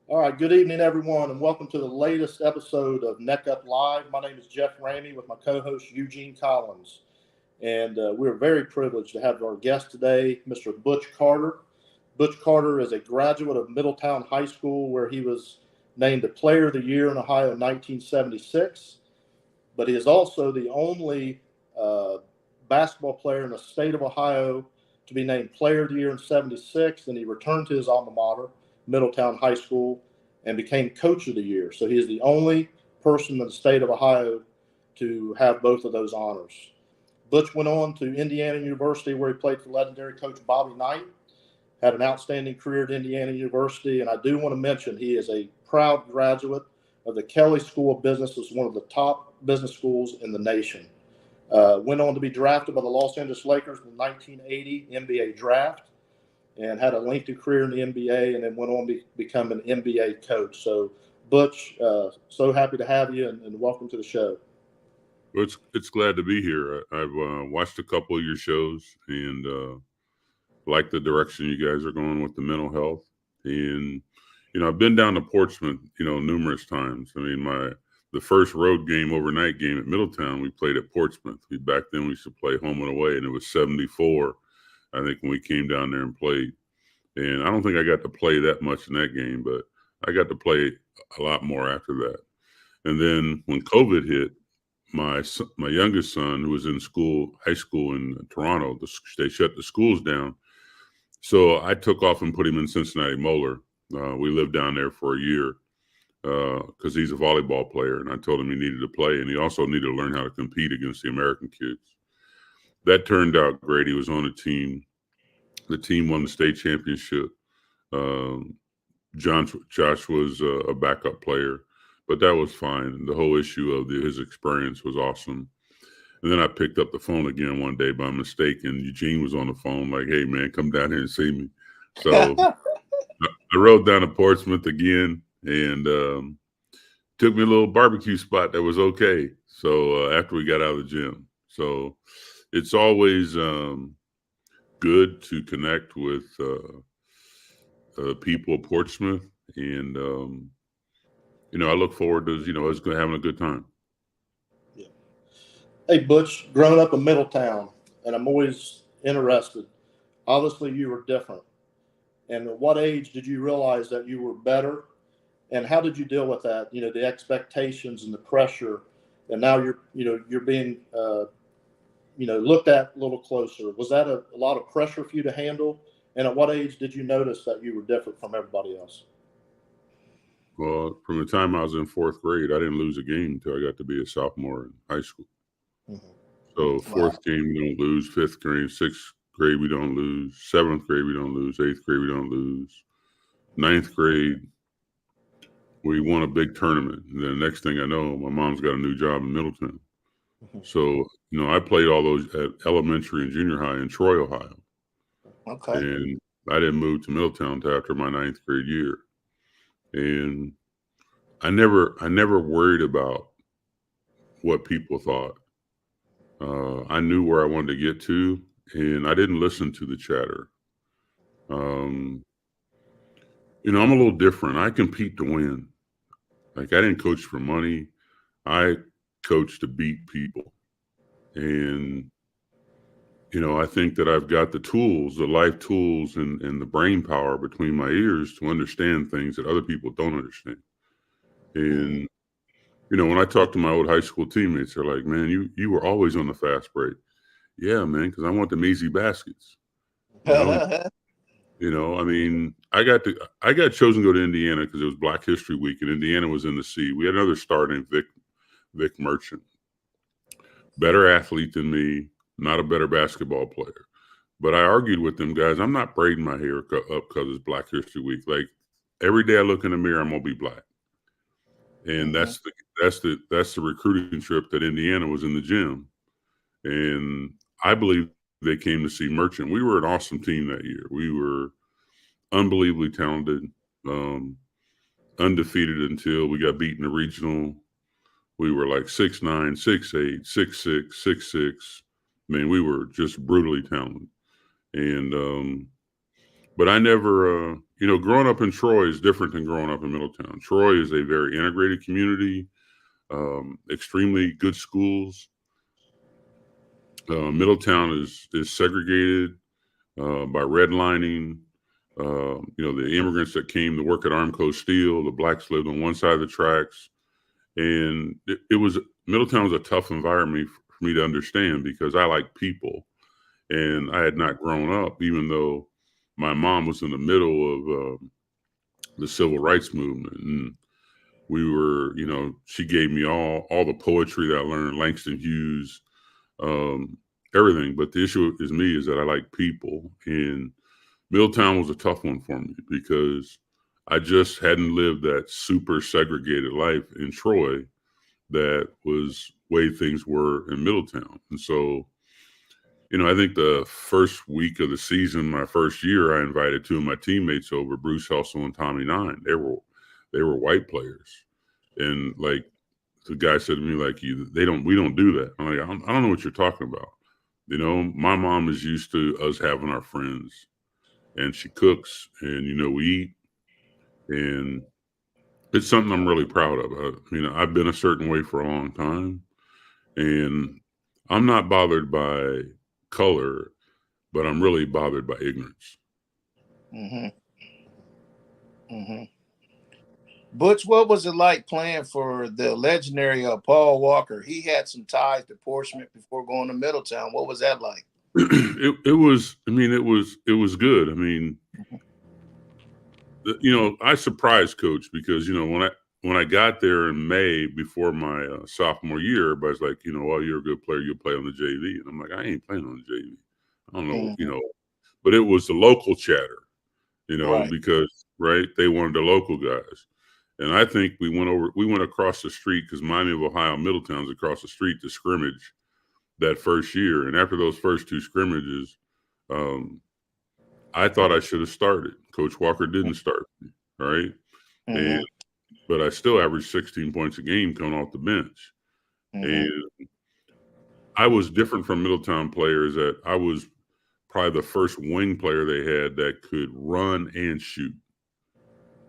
All right, good evening, everyone, and welcome to the latest episode of Neck Up Live. My name is Jeff Ramey with my co-host Eugene Collins, and we're very privileged to have our guest today, Mr. Butch Carter. Butch Carter is a graduate of Middletown High School, where he was named the Player of the Year in Ohio in 1976, but he is also the only basketball player in the state of Ohio to be named Player of the Year in '76, and he returned to his alma mater, Middletown High School, and became Coach of the Year. So he is the only person in the state of Ohio to have both of those honors. Butch went on to Indiana University, where he played for legendary coach Bobby Knight, had an outstanding career at Indiana University, and I do want to mention he is a proud graduate of the Kelley School of Business, which is one of the top business schools in the nation. Went on to be drafted by the Los Angeles Lakers in the 1980 NBA draft and had a lengthy career in the NBA, and then went on to become an NBA coach. So, Butch, so happy to have you, and welcome to the show. Well, it's glad to be here. I've watched a couple of your shows and like the direction you guys are going with the mental health. And I've been down to Portsmouth, numerous times. I mean, the first road game, overnight game at Middletown, we played at Portsmouth. Back then we used to play home and away, and it was 74. I think when we came down there and played. And I don't think I got to play that much in that game, but I got to play a lot more after that. And then when COVID hit, my youngest son, who was in high school in Toronto, they shut the schools down. So I took off and put him in Cincinnati Moeller. We lived down there for a year because he's a volleyball player, and I told him he needed to play, and he also needed to learn how to compete against the American kids. That turned out great. He was on a team. The team won the state championship. Josh was a backup player, but that was fine. The whole issue of his experience was awesome. And then I picked up the phone again one day by mistake, and Eugene was on the phone like, "Hey, man, come down here and see me." So I rode down to Portsmouth again, and took me a little barbecue spot that was okay. So after we got out of the gym. So it's always good to connect with people of Portsmouth, and I look forward to us having a good time. Yeah. Hey, Butch, growing up in Middletown, and I'm always interested. Obviously, you were different. And at what age did you realize that you were better? And how did you deal with that? The expectations and the pressure, and now you're being looked at a little closer. Was that a lot of pressure for you to handle? And at what age did you notice that you were different from everybody else? Well, from the time I was in fourth grade, I didn't lose a game until I got to be a sophomore in high school. Mm-hmm. So fourth game, we don't lose. Fifth grade, sixth grade, we don't lose. Seventh grade, we don't lose. Eighth grade, we don't lose. Ninth grade, we won a big tournament. And then the next thing I know, my mom's got a new job in Middletown. Mm-hmm. So, I played all those at elementary and junior high in Troy, Ohio. Okay. And I didn't move to Middletown until after my ninth grade year. And I never worried about what people thought. I knew where I wanted to get to, and I didn't listen to the chatter. I'm a little different. I compete to win. Like, I didn't coach for money. I coach to beat people. And, I think that I've got the tools, the life tools and the brain power between my ears to understand things that other people don't understand. And, when I talk to my old high school teammates, they're like, "Man, you were always on the fast break." Yeah, man, because I want them easy baskets. I mean, I got chosen to go to Indiana because it was Black History Week, and Indiana was in the C. We had another star named Vic Merchant. Better athlete than me, not a better basketball player. But I argued with them guys, I'm not braiding my hair up because it's Black History Week. Like, every day I look in the mirror, I'm gonna be black. And that's the recruiting trip that Indiana was in the gym. And I believe they came to see Merchant. We were an awesome team that year. We were unbelievably talented, undefeated until we got beat in the regional. We were like 6'9", 6'8", 6'6", 6'6". I mean, we were just brutally talented. And But I never, growing up in Troy is different than growing up in Middletown. Troy is a very integrated community, extremely good schools. Middletown is segregated by redlining. The immigrants that came to work at Armco Steel, the blacks lived on one side of the tracks. And Middletown was a tough environment for me to understand because I like people. And I had not grown up, even though my mom was in the middle of the civil rights movement. And we were, she gave me all the poetry that I learned, Langston Hughes, everything. But the issue is that I like people. And Middletown was a tough one for me because I just hadn't lived that super segregated life in Troy that was way things were in Middletown. And so, I think the first week of the season, my first year, I invited two of my teammates over, Bruce Helsel and Tommy Nine. They were white players. And like the guy said to me, like, we don't do that. I'm like, I don't know what you're talking about. My mom is used to us having our friends, and she cooks, and we eat, and it's something I'm really proud of. I've been a certain way for a long time, and I'm not bothered by color, but I'm really bothered by ignorance. Butch, what was it like playing for the legendary Paul Walker? He had some ties to Portsmouth before going to Middletown. What was that like? It was good. I surprised Coach because when I got there in May before my sophomore year, everybody's like, well, you're a good player, you'll play on the JV, and I'm like, I ain't playing on the JV. I don't know, but it was the local chatter, Right. because they wanted the local guys, and I think we went across the street because Miami of Ohio, Middletown's across the street to scrimmage that first year, and after those first two scrimmages, I thought I should have started. Coach Walker didn't start me, right? But I still averaged 16 points a game coming off the bench. And I was different from Middletown players that I was probably the first wing player they had that could run and shoot.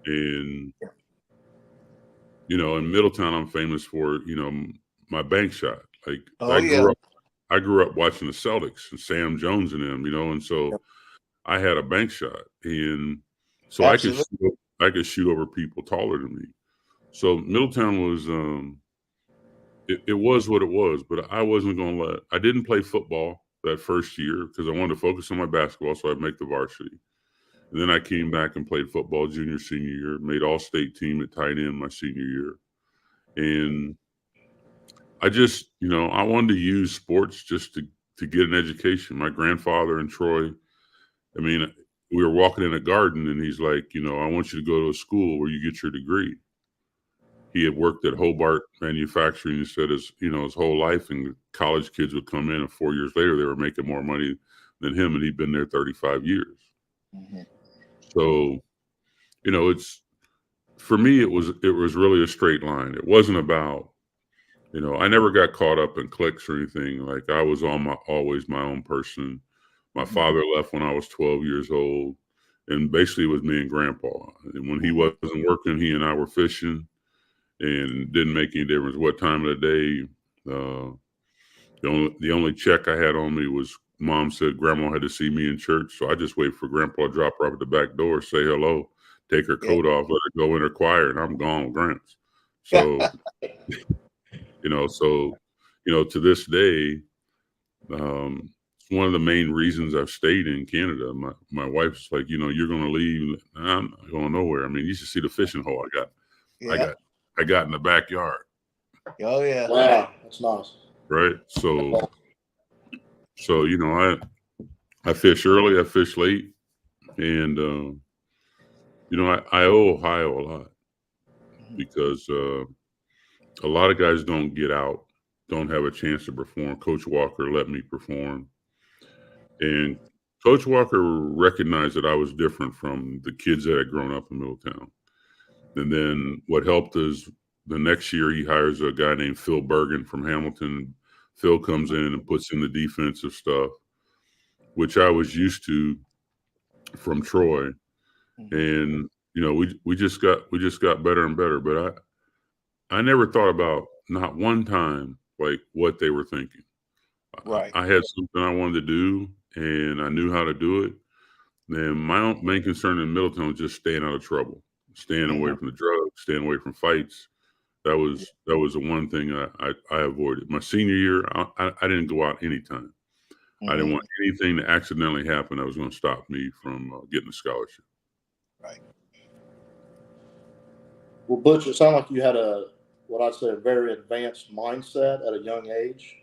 And, in Middletown, I'm famous for, my bank shot. Like I grew up watching the Celtics and Sam Jones and them, and so I had a bank shot. And so I could shoot over people taller than me. So Middletown was, it was what it was, but I wasn't going to I didn't play football that first year because I wanted to focus on my basketball so I'd make the varsity. And then I came back and played football junior, senior year, made all-state team at tight end my senior year. And I just, I wanted to use sports just to get an education. My grandfather in Troy, we were walking in a garden and he's like, I want you to go to a school where you get your degree. He had worked at Hobart Manufacturing, he said, his whole life, and college kids would come in, and 4 years later, they were making more money than him, and he'd been there 35 years. So, for me, it was really a straight line. It wasn't about, I never got caught up in cliques or anything. Like, I was always my own person. My father left when I was 12 years old, and basically it was me and Grandpa. And when he wasn't working, he and I were fishing. And it didn't make any difference what time of the day. The only check I had on me was Mom said Grandma had to see me in church, so I just wait for Grandpa to drop her up at the back door, say hello, take her coat off, let her go in her choir, and I'm gone with Gramps. So, to this day, it's one of the main reasons I've stayed in Canada. My wife's like, you're going to leave. I'm not going nowhere. You should see the fishing hole I got. I got in the backyard. Oh yeah. Wow, that's nice. Right. So I fish early, I fish late, and I owe Ohio a lot because a lot of guys don't get out, don't have a chance to perform. Coach Walker let me perform, and Coach Walker recognized that I was different from the kids that had grown up in Middletown. And then what helped is the next year he hires a guy named Phil Bergen from Hamilton. Phil comes in and puts in the defensive stuff, which I was used to from Troy, and we just got better and better. But I never thought about, not one time, like what they were thinking. Right. I had something I wanted to do, and I knew how to do it. And my main concern in Middleton was just staying out of trouble, staying away from the drugs, staying away from fights. That was the one thing I avoided. My senior year, I didn't go out anytime. I didn't want anything to accidentally happen that was going to stop me from getting a scholarship. Right. Well, Butch, it sounded like you had what I'd say, a very advanced mindset at a young age,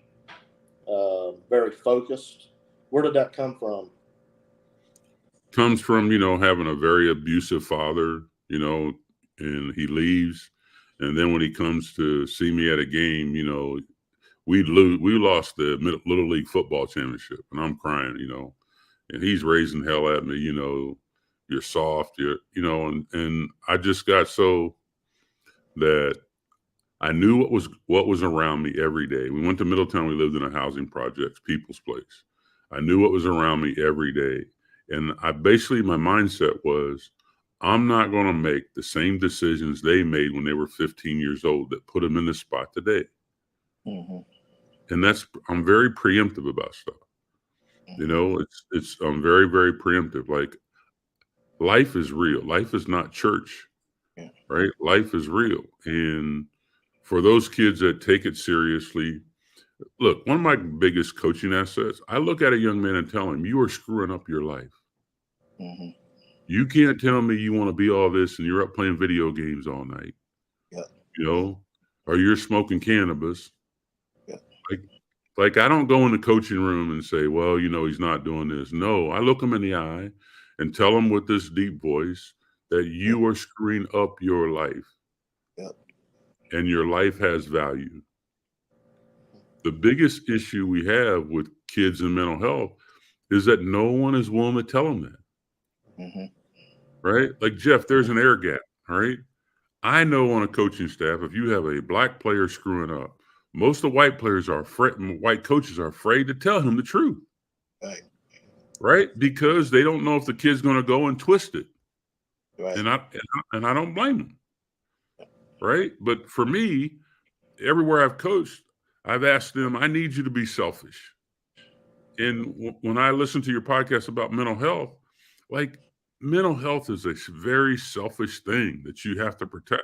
very focused. Where did that come from? Comes from, having a very abusive father, and he leaves. And then when he comes to see me at a game, we lost the Little League football championship, and I'm crying, and he's raising hell at me, you're soft, and I just got so that I knew what was around me every day. We went to Middletown. We lived in a housing project, People's Place. I knew what was around me every day. And my mindset was, I'm not going to make the same decisions they made when they were 15 years old that put them in this spot today. And I'm very preemptive about stuff. I'm very, very preemptive. Like, life is real. Life is not church, right? Life is real. And for those kids that take it seriously, look, one of my biggest coaching assets, I look at a young man and tell him, you are screwing up your life. You can't tell me you want to be all this and you're up playing video games all night, or you're smoking cannabis. Like I don't go in the coaching room and say, well, he's not doing this. No, I look him in the eye and tell him with this deep voice that you are screwing up your life. And your life has value. The biggest issue we have with kids in mental health is that no one is willing to tell them that. Right? Like, Jeff, there's an air gap. All right. I know on a coaching staff, if you have a black player screwing up, most of the white players white coaches are afraid to tell him the truth. Right? Because they don't know if the kid's going to go and twist it. And I don't blame them. Right? But for me, everywhere I've coached, I've asked them, I need you to be selfish. And when I listen to your podcast about mental health, like, mental health is a very selfish thing that you have to protect.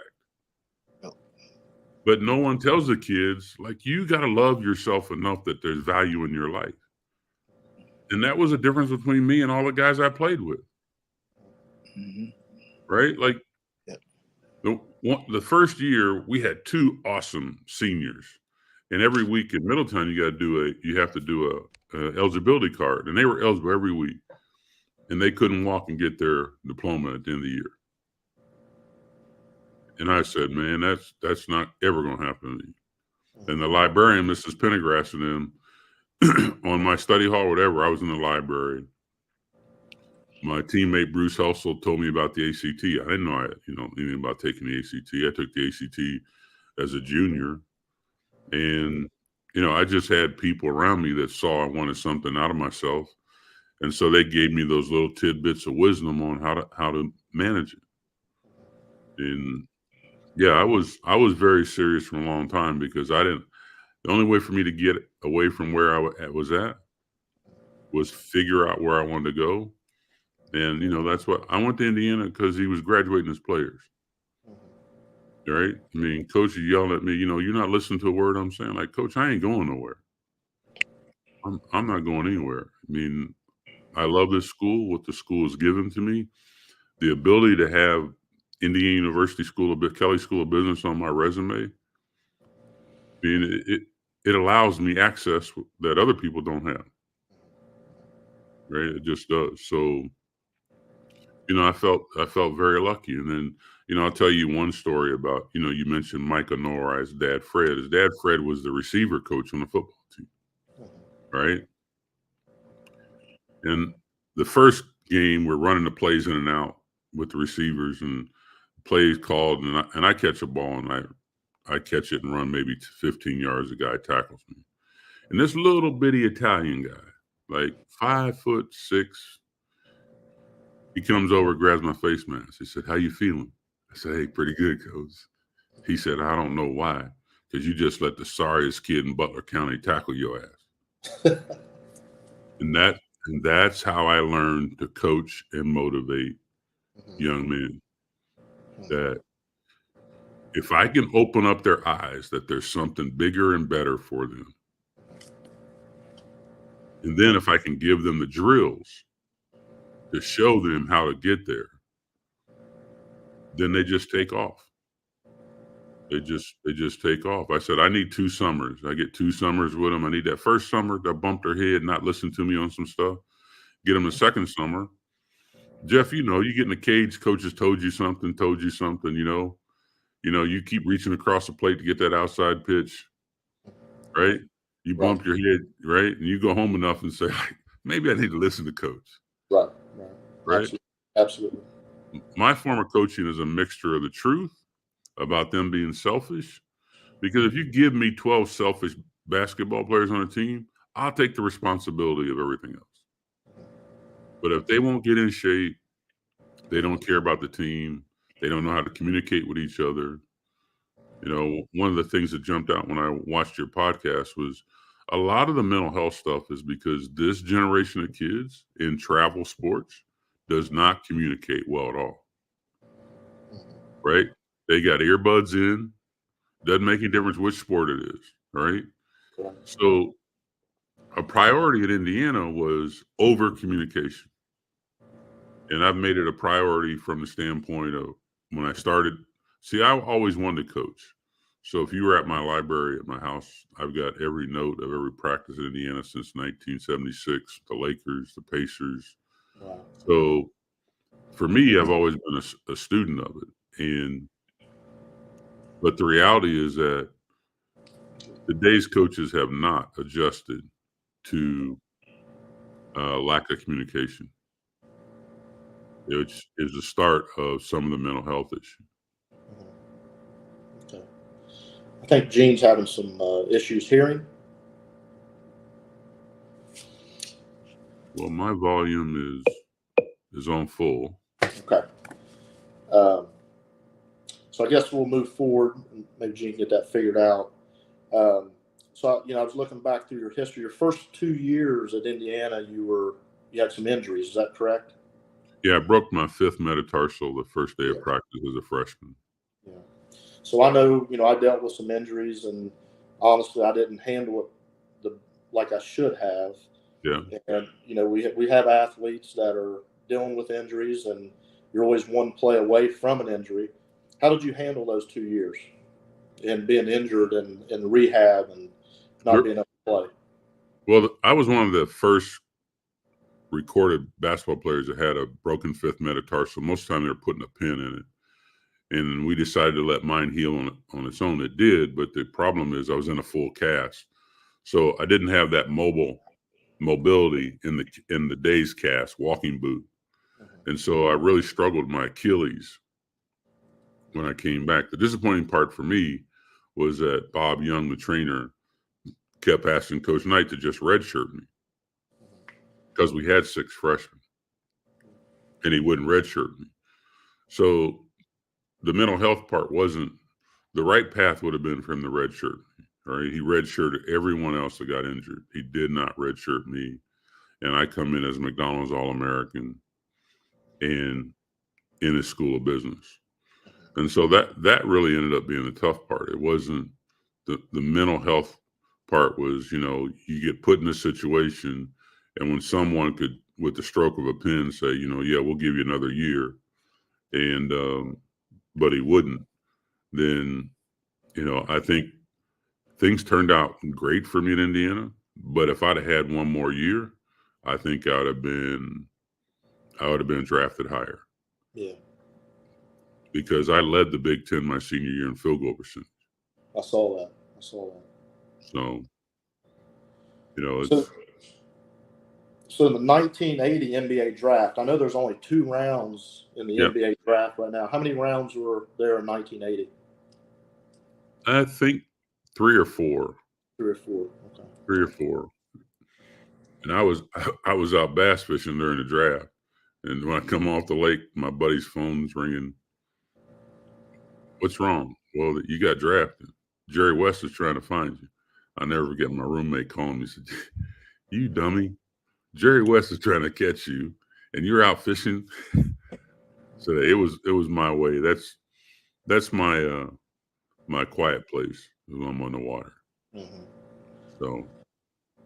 But no one tells the kids, like, you got to love yourself enough that there's value in your life. And that was a difference between me and all the guys I played with. Right? Like, the first year we had 2 awesome seniors, and every week in Middletown you have to do a eligibility card, and they were eligible every week, and they couldn't walk and get their diploma at the end of the year. And I said, man, that's not ever going to happen to me. And the librarian, Mrs. Pendergrass, and them on my study hall, whatever, I was in the library. My teammate Bruce Helsel told me about the ACT. I didn't know anything about taking the ACT. I took the ACT as a junior, and I just had people around me that saw I wanted something out of myself, and so they gave me those little tidbits of wisdom on how to manage it. And yeah, I was very serious for a long time because the only way for me to get away from where I was at was figure out where I wanted to go. And, that's what I went to Indiana, because he was graduating his players. Right? I mean, coach is yelling at me, you're not listening to a word I'm saying. Like, coach, I ain't going nowhere. I'm not going anywhere. I mean, I love this school, what the school has given to me. The ability to have Indiana University Kelley School of Business on my resume. I mean, it allows me access that other people don't have. Right? It just does. So, I felt very lucky. And then, I'll tell you one story about, you mentioned Mike Honora, his dad, Fred. His dad, Fred, was the receiver coach on the football team. Right? And the first game, we're running the plays in and out with the receivers, and plays called, and I catch a ball, and I catch it and run maybe 15 yards. The guy tackles me. And this little bitty Italian guy, like 5'6", He comes over, grabs my face mask. He said, "How you feeling?" I said, "Hey, pretty good, Coach." He said, "I don't know why, because you just let the sorriest kid in Butler County tackle your ass." and that's how I learned to coach and motivate young men. That if I can open up their eyes that there's something bigger and better for them, and then if I can give them the drills to show them how to get there, then they just take off. They just take off. I said, I need 2 summers. I get 2 summers with them. I need that first summer to bump their head, not listen to me on some stuff. Get them the second summer. Jeff, you get in the cage, coaches told you something, you keep reaching across the plate to get that outside pitch, right? You bump your head, right? And you go home enough and say, maybe I need to listen to coach. Right? Absolutely. My form of coaching is a mixture of the truth about them being selfish, because if you give me 12 selfish basketball players on a team, I'll take the responsibility of everything else. But if they won't get in shape, they don't care about the team, they don't know how to communicate with each other. One of the things that jumped out when I watched your podcast was a lot of the mental health stuff is because this generation of kids in travel sports does not communicate well at all. Right? They got earbuds in. Doesn't make any difference which sport it is, right? So a priority at Indiana was over communication. And I've made it a priority from the standpoint of when I started. See, I always wanted to coach. So if you were at my library at my house, I've got every note of every practice in Indiana since 1976, the Lakers, the Pacers. Wow. So for me, I've always been a student of it. But the reality is that today's coaches have not adjusted to lack of communication, which is the start of some of the mental health issues. Okay. I think Gene's having some issues hearing. Well, my volume is on full. Okay. So I guess we'll move forward and maybe Gene can get that figured out. So I was looking back through your history. Your first 2 years at Indiana, you had some injuries. Is that correct? Yeah, I broke my 5th metatarsal the first day of practice as a freshman. Yeah. So I know, I dealt with some injuries, and honestly, I didn't handle it like I should have. Yeah. And we have athletes that are dealing with injuries, and you're always one play away from an injury. How did you handle those 2 years and being injured and in rehab and not being able to play? Well, I was one of the first recorded basketball players that had a broken 5th metatarsal. Most of the time they were putting a pin in it. And we decided to let mine heal on its own. It did, but the problem is I was in a full cast. So I didn't have that mobility in the day's cast, walking boot. And so I really struggled with my Achilles when I came back. The disappointing part for me was that Bob Young, the trainer, kept asking Coach Knight to just redshirt me because we had 6 freshmen and he wouldn't redshirt me. So the mental health part wasn't the right path. Would have been for him to redshirt me. Right? He redshirted everyone else that got injured. He did not redshirt me. And I come in as McDonald's All-American and in his school of business. And so that really ended up being the tough part. It wasn't the mental health part was, you get put in a situation, and when someone could, with the stroke of a pen, say, yeah, we'll give you another year, and but he wouldn't, then, I think things turned out great for me in Indiana. But if I'd have had one more year, I think I would have been drafted higher. Yeah. Because I led the Big Ten my senior year in field goal percentage. I saw that. So, So in the 1980 NBA draft, I know there's only 2 rounds in the NBA draft right now. How many rounds were there in 1980? I think 3 or 4. 3 or 4. Okay. 3 or 4. And I was out bass fishing during the draft. And when I come off the lake, my buddy's phone's ringing. What's wrong? Well, you got drafted. Jerry West is trying to find you. I never forget my roommate calling me. He said, "You dummy. Jerry West is trying to catch you and you're out fishing." So it was my way. That's my my quiet place when I'm on the water. Mm-hmm. So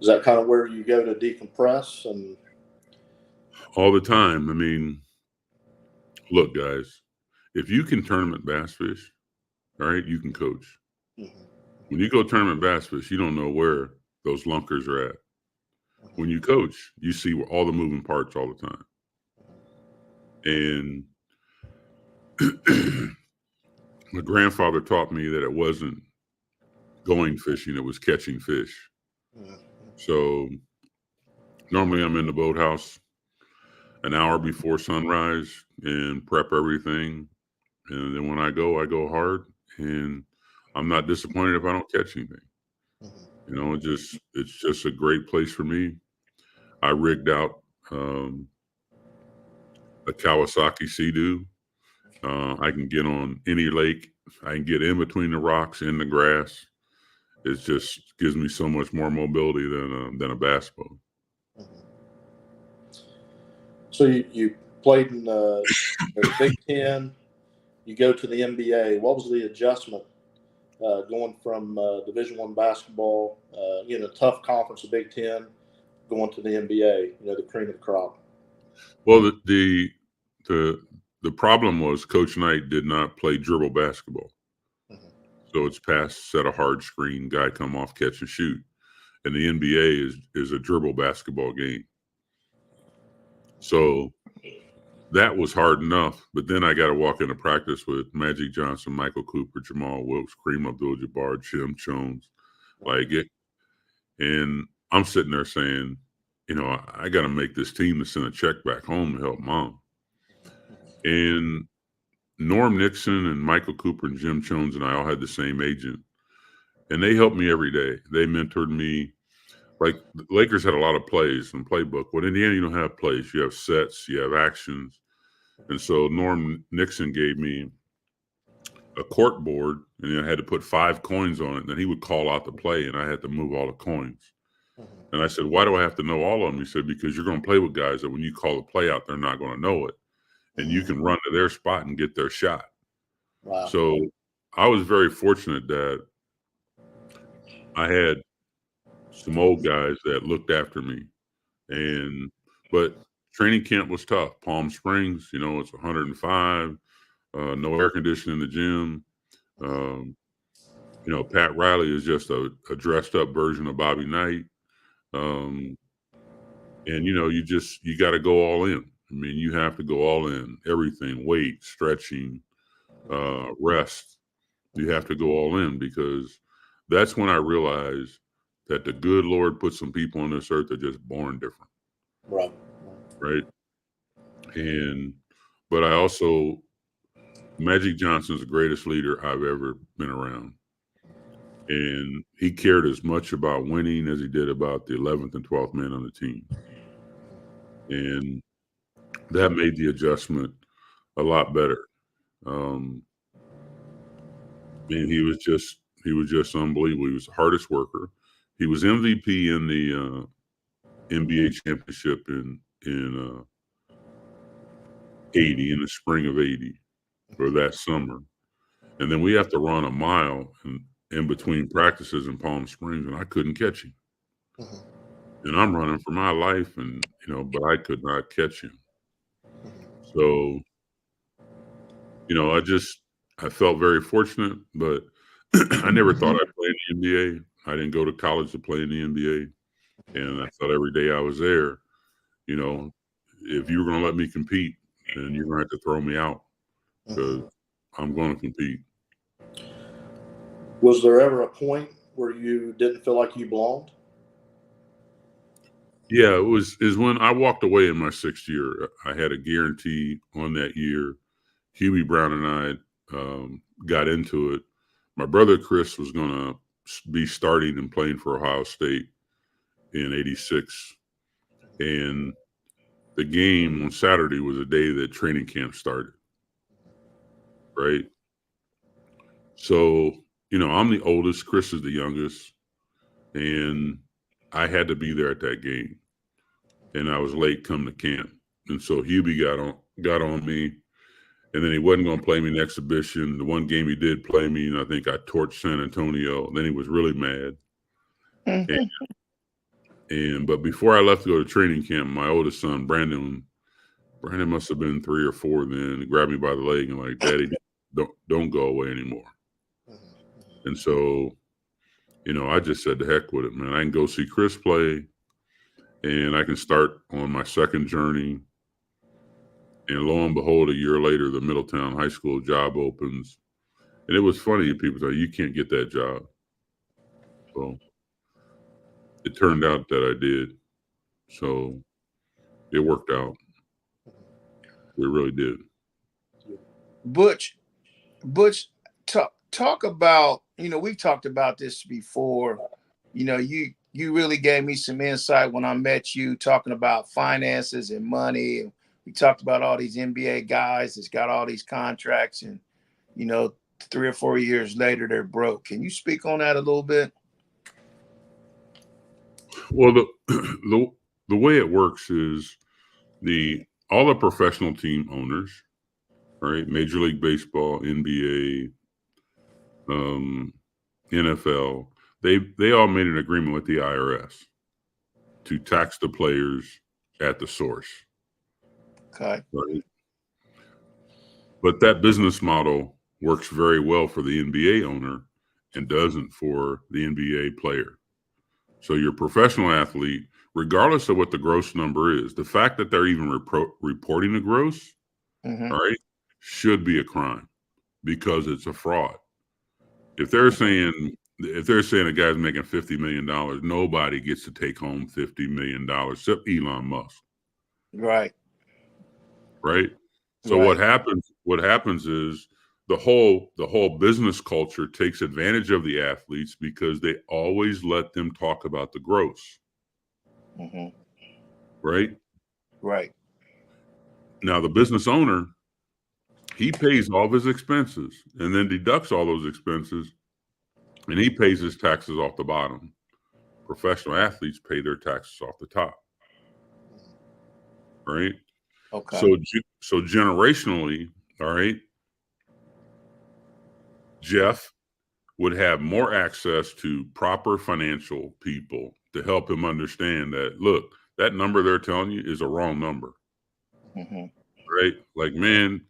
is that kind of where you go to decompress? And all the time. I mean, look, guys, if you can tournament bass fish, all right, you can coach. mm-hmm. When you go tournament bass fish, you don't know where those lunkers are at. Mm-hmm. When you coach, you see all the moving parts all the time. And my grandfather taught me that it wasn't going fishing, it was catching fish. Mm-hmm. So normally I'm in the boathouse an hour before sunrise and prep everything. And then when I go hard, and I'm not disappointed if I don't catch anything. Mm-hmm. You know, it's just a great place for me. I rigged out a Kawasaki Sea-Doo. I can get on any lake. I can get in between the rocks, in the grass. It just gives me so much more mobility than a bass boat. Mm-hmm. So you played in the Big Ten. You go to the NBA. What was the adjustment going from Division I basketball, tough conference, the Big Ten, going to the NBA? The cream of the crop. Well, the problem was Coach Knight did not play dribble basketball. Mm-hmm. So it's pass, set a hard screen, guy come off, catch and shoot. And the NBA is a dribble basketball game. So that was hard enough. But then I got to walk into practice with Magic Johnson, Michael Cooper, Jamal Wilkes, Kareem Abdul-Jabbar, Jim Jones. And I'm sitting there saying, I got to make this team to send a check back home to help mom. And Norm Nixon and Michael Cooper and Jim Jones and I all had the same agent. And they helped me every day. They mentored me. Like the Lakers had a lot of plays and playbook. Well, Indiana, you don't have plays. You have sets, you have actions. And so Norm Nixon gave me a cork board, and I had to put 5 coins on it. And then he would call out the play, and I had to move all the coins. Mm-hmm. And I said, why do I have to know all of them? He said, because you're going to play with guys that when you call the play out, they're not going to know it. And you can run to their spot and get their shot. Wow. So I was very fortunate that I had some old guys that looked after me. But training camp was tough. Palm Springs, it's 105, no air conditioning in the gym. Pat Riley is just a dressed up version of Bobby Knight. And you got to go all in. I mean, you have to go all in, everything, weight, stretching, rest. You have to go all in, because that's when I realized that the good Lord put some people on this earth that are just born different. Right. But I also, Magic Johnson's the greatest leader I've ever been around. And he cared as much about winning as he did about the 11th and 12th man on the team. And that made the adjustment a lot better. And he was just unbelievable. He was the hardest worker. He was MVP in the NBA championship in 80, in the spring of 80, or that summer. And then we have to run a mile in between practices in Palm Springs, and I couldn't catch him. Mm-hmm. And I'm running for my life, and but I could not catch him. So, I felt very fortunate, but I never thought I'd play in the NBA. I didn't go to college to play in the NBA. And I thought every day I was there, if you were going to let me compete, then you're going to have to throw me out, because I'm going to compete. Was there ever a point where you didn't feel like you belonged? Yeah, is when I walked away in my 6th year. I had a guarantee on that year. Hubie Brown and I got into it. My brother Chris was going to be starting and playing for Ohio State in 86. And the game on Saturday was the day that training camp started, right? So, I'm the oldest, Chris is the youngest, and I had to be there at that game. And I was late coming to camp. And so Hubie got on me, and then he wasn't going to play me in exhibition. The one game he did play me, and I think I torched San Antonio. Then he was really mad. But before I left to go to training camp, my oldest son, Brandon must have been 3 or 4 then, he grabbed me by the leg and like, Daddy, don't go away anymore. And so, I just said, the heck with it, man. I can go see Chris play, and I can start on my second journey. And lo and behold, a year later, the Middletown High School job opens. And it was funny. People say, you can't get that job. So it turned out that I did. So it worked out. It really did. Butch, talk about, we've talked about this before. You really gave me some insight when I met you, talking about finances and money. We talked about all these NBA guys that's got all these contracts, and 3 or 4 years later they're broke. Can you speak on that a little bit? Well, the way it works is all the professional team owners, right? Major League Baseball, NBA, NFL, they all made an agreement with the IRS to tax the players at the source. Okay. Right? But that business model works very well for the NBA owner and doesn't for the NBA player. So your professional athlete, regardless of what the gross number is, the fact that they're even reporting the gross, right, should be a crime because it's a fraud. If they're saying a guy's making $50 million, nobody gets to take home $50 million except Elon Musk. Right. Right. So what happens is the whole business culture takes advantage of the athletes because they always let them talk about the gross. Right. Right. Now the business owner, he pays all of his expenses and then deducts all those expenses, and he pays his taxes off the bottom. Professional athletes pay their taxes off the top. Right. Okay. So generationally, all right, Jeff would have more access to proper financial people to help him understand that, look, that number they're telling you is a wrong number. Right? Like, man,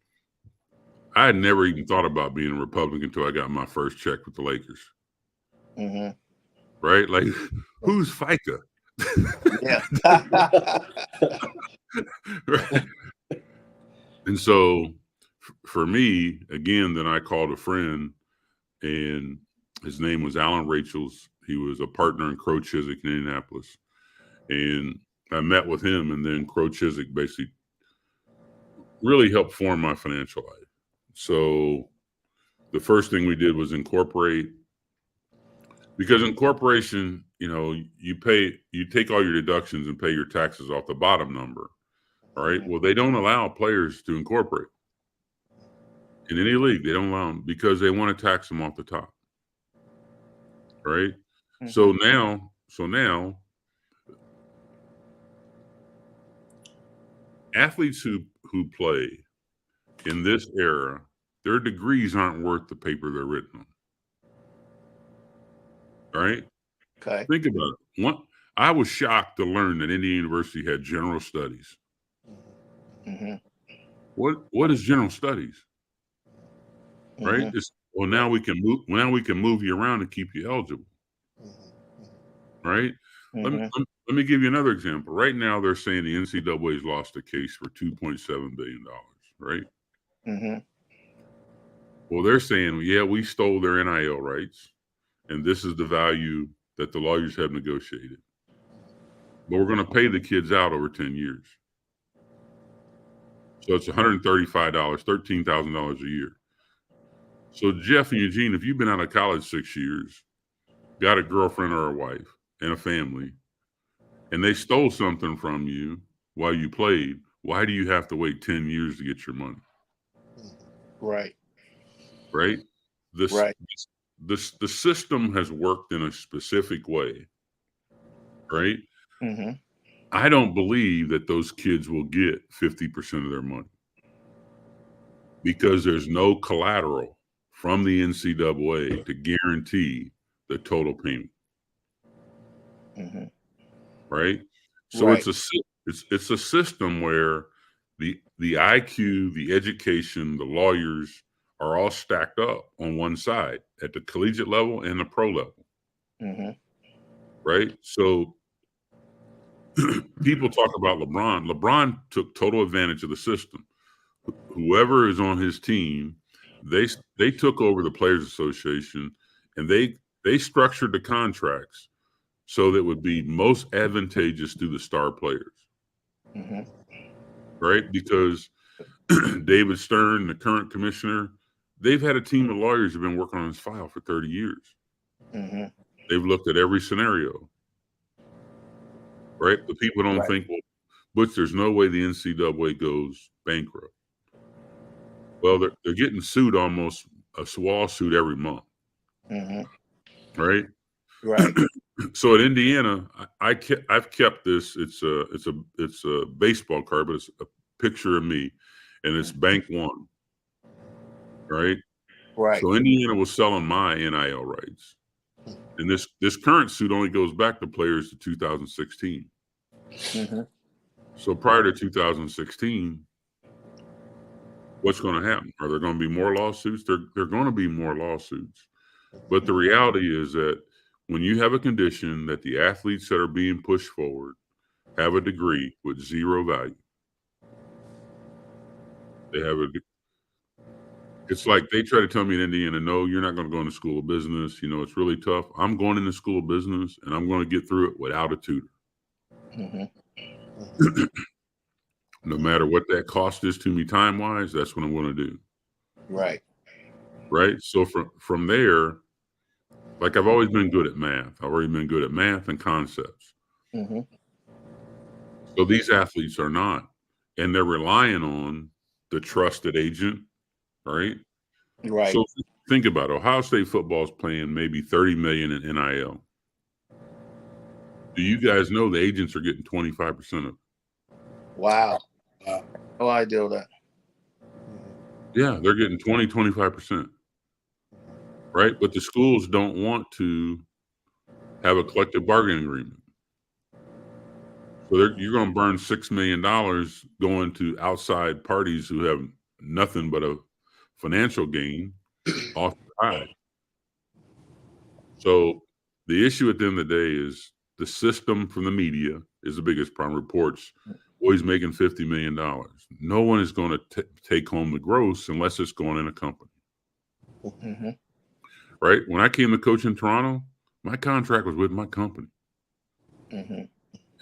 I had never even thought about being a Republican until I got my first check with the Lakers. Right? Like, who's FICA? Yeah. Right. And so for me, again, then I called a friend, and his name was Alan Rachels. He was a partner in Crow Chiswick in Indianapolis. And I met with him, and then Crow Chiswick basically really helped form my financial life. So the first thing we did was incorporate, because incorporation, you take all your deductions and pay your taxes off the bottom number. All right. Well, they don't allow players to incorporate in any league. They don't allow them because they want to tax them off the top. Right. So now athletes who play in this era, their degrees aren't worth the paper they're written on. Right. Okay. Think about it. I was shocked to learn that Indiana University had general studies. What is general studies? Right? Now we can move you around and keep you eligible. Right? Let me give you another example. Right now they're saying the NCAA's lost a case for $2.7 billion, right? Well, they're saying, yeah, we stole their NIL rights, and this is the value that the lawyers have negotiated. But we're going to pay the kids out over 10 years. So it's $135, $13,000 a year. So Jeff and Eugene, if you've been out of college 6 years, got a girlfriend or a wife and a family, and they stole something from you, while you played, why do you have to wait 10 years to get your money? Right. Right? The system has worked in a specific way, right? Mm-hmm. I don't believe that those kids will get 50% of their money because there's no collateral from the NCAA to guarantee the total payment. Mm-hmm. Right? So it's a system where the IQ, the education, the lawyers are all stacked up on one side at the collegiate level and the pro level. Mm-hmm. Right? So people talk about LeBron. LeBron took total advantage of the system. Whoever is on his team, they took over the Players Association and they structured the contracts so that it would be most advantageous to the star players. Mm-hmm. Right? Because David Stern, the current commissioner, they've had a team of lawyers who've been working on this file for 30 years. Mm-hmm. They've looked at every scenario. Right? But people don't think, well, Butch, there's no way the NCAA goes bankrupt. Well, they're getting sued almost a lawsuit every month. Mm-hmm. Right? Right. So at Indiana, I've kept this. It's a baseball card, but it's a picture of me, and it's Bank One. Right. Right. So Indiana was selling my NIL rights, and this current suit only goes back to players to 2016. Mm-hmm. So prior to 2016, what's going to happen? Are there going to be more lawsuits? There are going to be more lawsuits, but the reality is that when you have a condition that the athletes that are being pushed forward have a degree with zero value, it's like they try to tell me in Indiana, no, you're not going to go into school of business. You know, it's really tough. I'm going into school of business and I'm going to get through it without a tutor. Mm-hmm. No matter what that cost is to me time-wise, that's what I'm going to do. Right. Right. So from there, like I've always been good at math. I've already been good at math and concepts. Mm-hmm. So these athletes are not. And they're relying on the trusted agent. Right. Right. So think about it. Ohio State football is playing maybe $30 million in NIL. Do you guys know the agents are getting 25% of it? Wow. No idea that. Yeah, they're getting 25%. Right? But the schools don't want to have a collective bargaining agreement. So you're going to burn $6 million going to outside parties who have nothing but a financial gain off the side. So the issue at the end of the day is the system from the media is the biggest problem. Reports, he's making $50 million. No one is going to take home the gross unless it's going in a company. Mm-hmm. Right? When I came to coach in Toronto, my contract was with my company. Mm-hmm.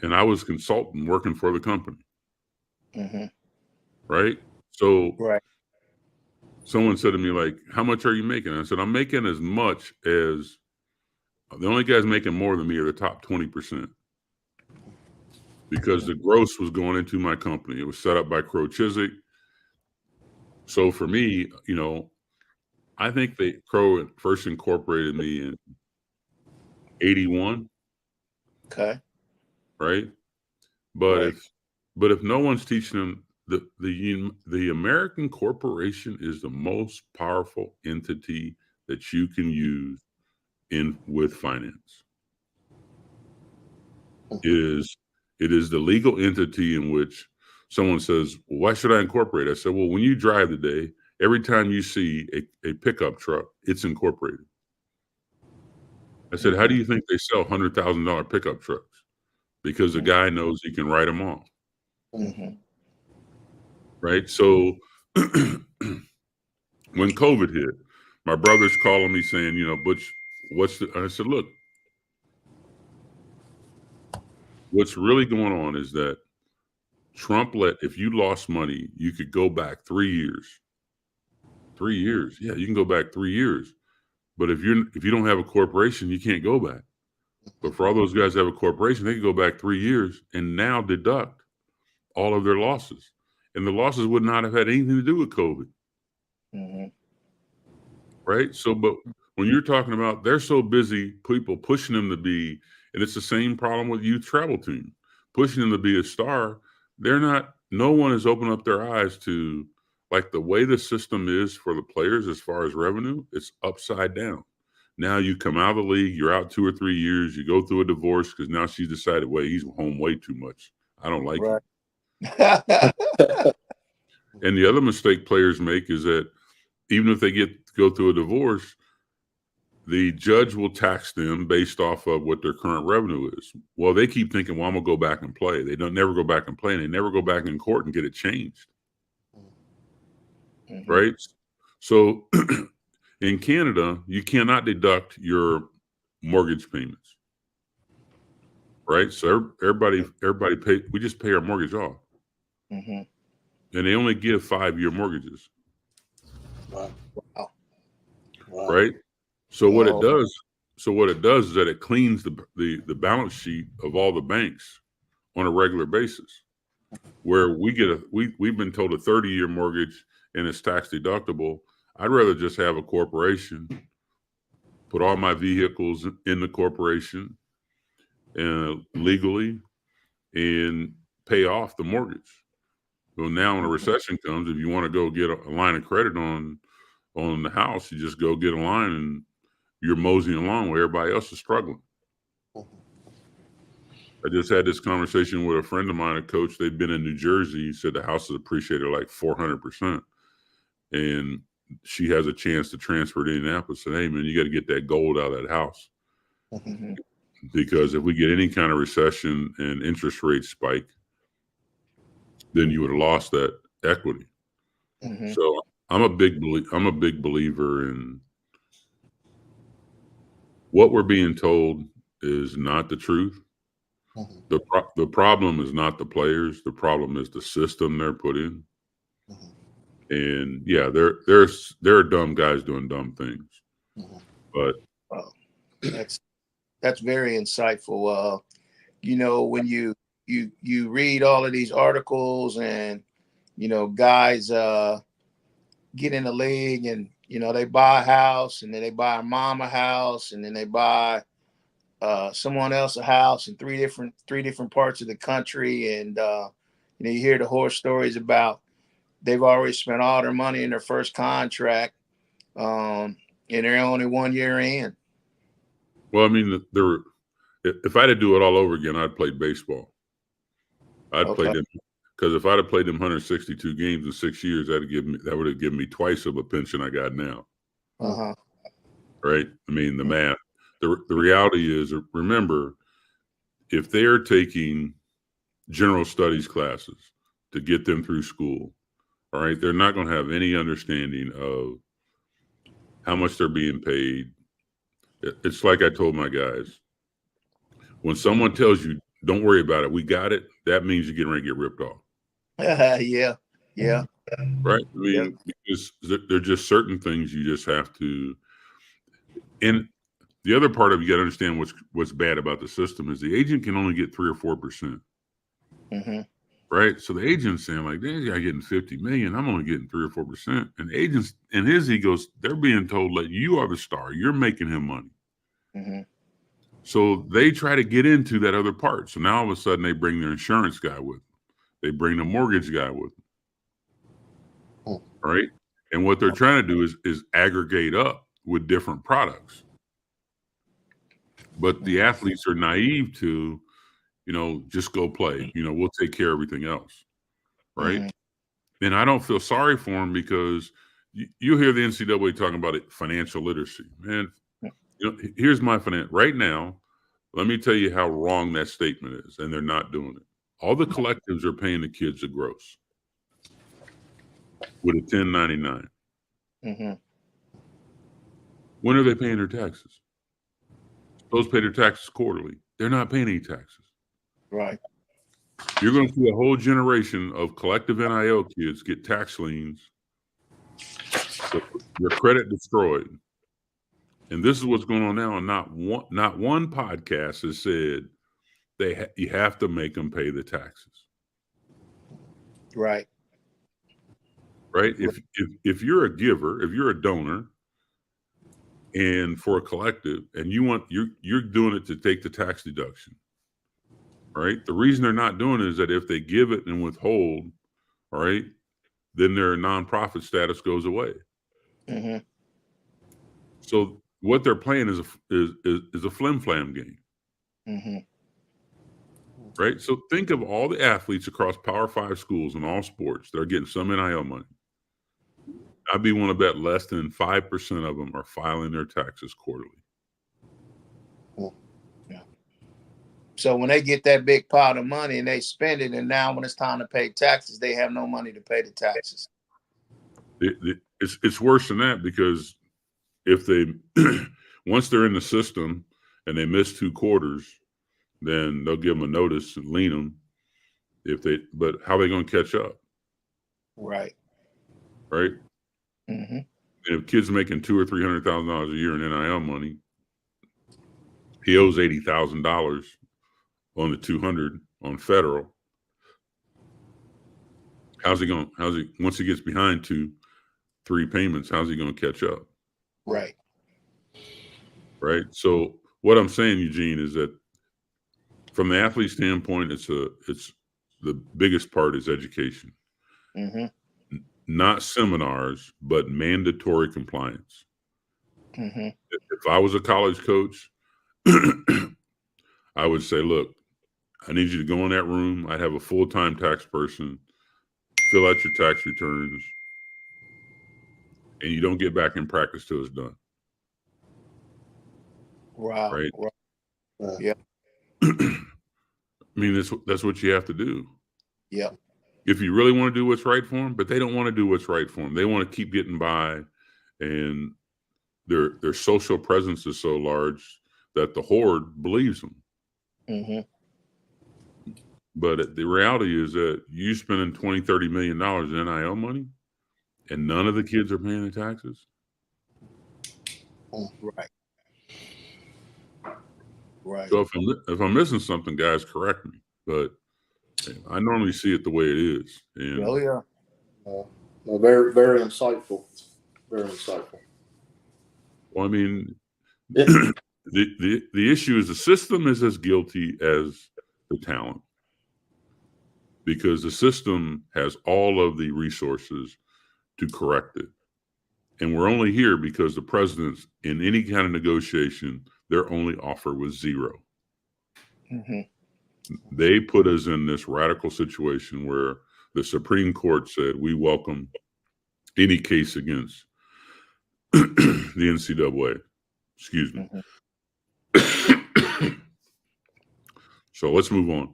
And I was consultant working for the company. Mm-hmm. Right? So right. Someone said to me, like, how much are you making? I said, I'm making as much as the only guys making more than me are the top 20%. Because the gross was going into my company. It was set up by Crow Chiswick. So for me, you know, I think Crow first incorporated me in 81. Okay. Right. But if no one's teaching them, the American corporation is the most powerful entity that you can use with finance. It is the legal entity in which someone says, well, why should I incorporate? I said, well, when you drive today, every time you see a pickup truck, it's incorporated. I said, how do you think they sell $100,000 pickup trucks? Because the guy knows he can write them off. Mm-hmm. Right. So when COVID hit, my brother's calling me saying, you know, Butch, I said, look, what's really going on is that Trump if you lost money, you could go back 3 years. 3 years. Yeah, you can go back 3 years. But if you don't have a corporation, you can't go back. But for all those guys that have a corporation, they can go back 3 years and now deduct all of their losses. And the losses would not have had anything to do with COVID. Mm-hmm. Right? So, but when you're talking about, they're so busy, people pushing them to be, and it's the same problem with youth travel team, pushing them to be a star. They're not, no one has opened up their eyes to, like, the way the system is for the players as far as revenue, it's upside down. Now you come out of the league, you're out 2 or 3 years, you go through a divorce because now she's decided, wait, he's home way too much. I don't like Right. it. And the other mistake players make is that even if they go through a divorce, the judge will tax them based off of what their current revenue is. Well, they keep thinking, well, I'm going to go back and play. They don't never go back and play, and they never go back in court and get it changed. Mm-hmm. Right? So in Canada, you cannot deduct your mortgage payments. Right? So everybody pay, we just pay our mortgage off. Mm-hmm. And they only give 5-year mortgages. Wow. Right? So what it does is that it cleans the balance sheet of all the banks on a regular basis. Where we've been told a 30-year mortgage and it's tax deductible. I'd rather just have a corporation, put all my vehicles in the corporation legally, and pay off the mortgage. Well, now when a recession comes, if you want to go get a line of credit on the house, you just go get a line and you're moseying along where everybody else is struggling. I just had this conversation with a friend of mine, a coach. They'd been in New Jersey. He said the house is appreciated like 400%. And she has a chance to transfer to Indianapolis. Said, hey, man, you got to get that gold out of that house. Mm-hmm. Because if we get any kind of recession and interest rates spike, then you would have lost that equity. Mm-hmm. So I'm a big believer in what we're being told is not the truth. Mm-hmm. The problem is not the players. The problem is the system they're put in. Mm-hmm. And yeah, there are dumb guys doing dumb things. Mm-hmm. But that's very insightful. You know, when you read all of these articles and, you know, guys get in the league and, you know, they buy a house and then they buy a mom a house and then they buy someone else a house in three different parts of the country. And, you know, you hear the horror stories about they've already spent all their money in their first contract and they're only 1 year in. Well, I mean, if I had to do it all over again, I'd play baseball. I'd play them, because if I'd have played them 162 games in 6 years, that would have given me twice of a pension I got now. Uh-huh. Right? I mean, the math. The reality is, remember, if they are taking general studies classes to get them through school, all right, they're not going to have any understanding of how much they're being paid. It's like I told my guys, when someone tells you, don't worry about it, we got it, that means you're getting ready to get ripped off. Yeah. Right? I mean, because there are just certain things you just have to. And the other part of you got to understand what's bad about the system is the agent can only get 3 or 4%. Mm-hmm. Right? So the agent's saying, like, this guy getting 50 million, I'm only getting 3 or 4%. And the agents and his egos, they're being told that you are the star, you're making him money. Mm-hmm. So they try to get into that other part. So now all of a sudden they bring their insurance guy with them. They bring the mortgage guy with them. Right? And what they're trying to do is aggregate up with different products. But the athletes are naive to, you know, just go play. You know, we'll take care of everything else. Right? Mm-hmm. And I don't feel sorry for them because you hear the NCAA talking about it, financial literacy. Man, you know, here's my right now. Let me tell you how wrong that statement is, and they're not doing it. All the collectives are paying the kids a gross with a 1099. Mm-hmm. When are they paying their taxes? Those pay their taxes quarterly. They're not paying any taxes. Right. You're going to see a whole generation of collective NIL kids get tax liens, their credit destroyed. And this is what's going on now. And not one podcast has said you have to make them pay the taxes. Right. Right. If you're a giver, if you're a donor, and for a collective, and you're doing it to take the tax deduction, right? The reason they're not doing it is that if they give it and withhold, right, then their nonprofit status goes away. Mm-hmm. So what they're playing is a flim flam game. Mm-hmm. Right. So think of all the athletes across Power 5 schools and all sports that are getting some NIL money. I'd be willing to bet less than 5% of them are filing their taxes quarterly. Yeah. So when they get that big pot of money and they spend it, and now when it's time to pay taxes, they have no money to pay the taxes. It's worse than that, because if they once they're in the system and they miss 2 quarters, then they'll give them a notice and lien them. But how are they going to catch up? Right. Right. Mm-hmm. And if kids making $200,000 or $300,000 a year in NIL money, he owes $80,000 on the 200 on federal. Once he gets behind 2-3 payments, how's he going to catch up? Right. Right. So what I'm saying, Eugene, is that from the athlete standpoint, it's the biggest part is education. Mm-hmm. Not seminars, but mandatory compliance. Mm-hmm. If I was a college coach, I would say, look, I need you to go in that room. I'd have a full-time tax person fill out your tax returns, and you don't get back in practice till it's done. Wow. Right. Yeah. I mean, that's what you have to do. Yeah. If you really want to do what's right for them, but they don't want to do what's right for them. They want to keep getting by, and their social presence is so large that the horde believes them. Mm-hmm. But the reality is that you spending $20-30 million in NIL money, and none of the kids are paying their taxes. Right. Right. So if I'm missing something, guys, correct me. But I normally see it the way it is. And Oh yeah. No, very, very insightful. Very insightful. Well, I mean, the issue is the system is as guilty as the talent, because the system has all of the resources to correct it. And we're only here because the presidents, in any kind of negotiation, their only offer was zero. Mm-hmm. They put us in this radical situation where the Supreme Court said we welcome any case against the NCAA. Excuse me. Mm-hmm. So let's move on.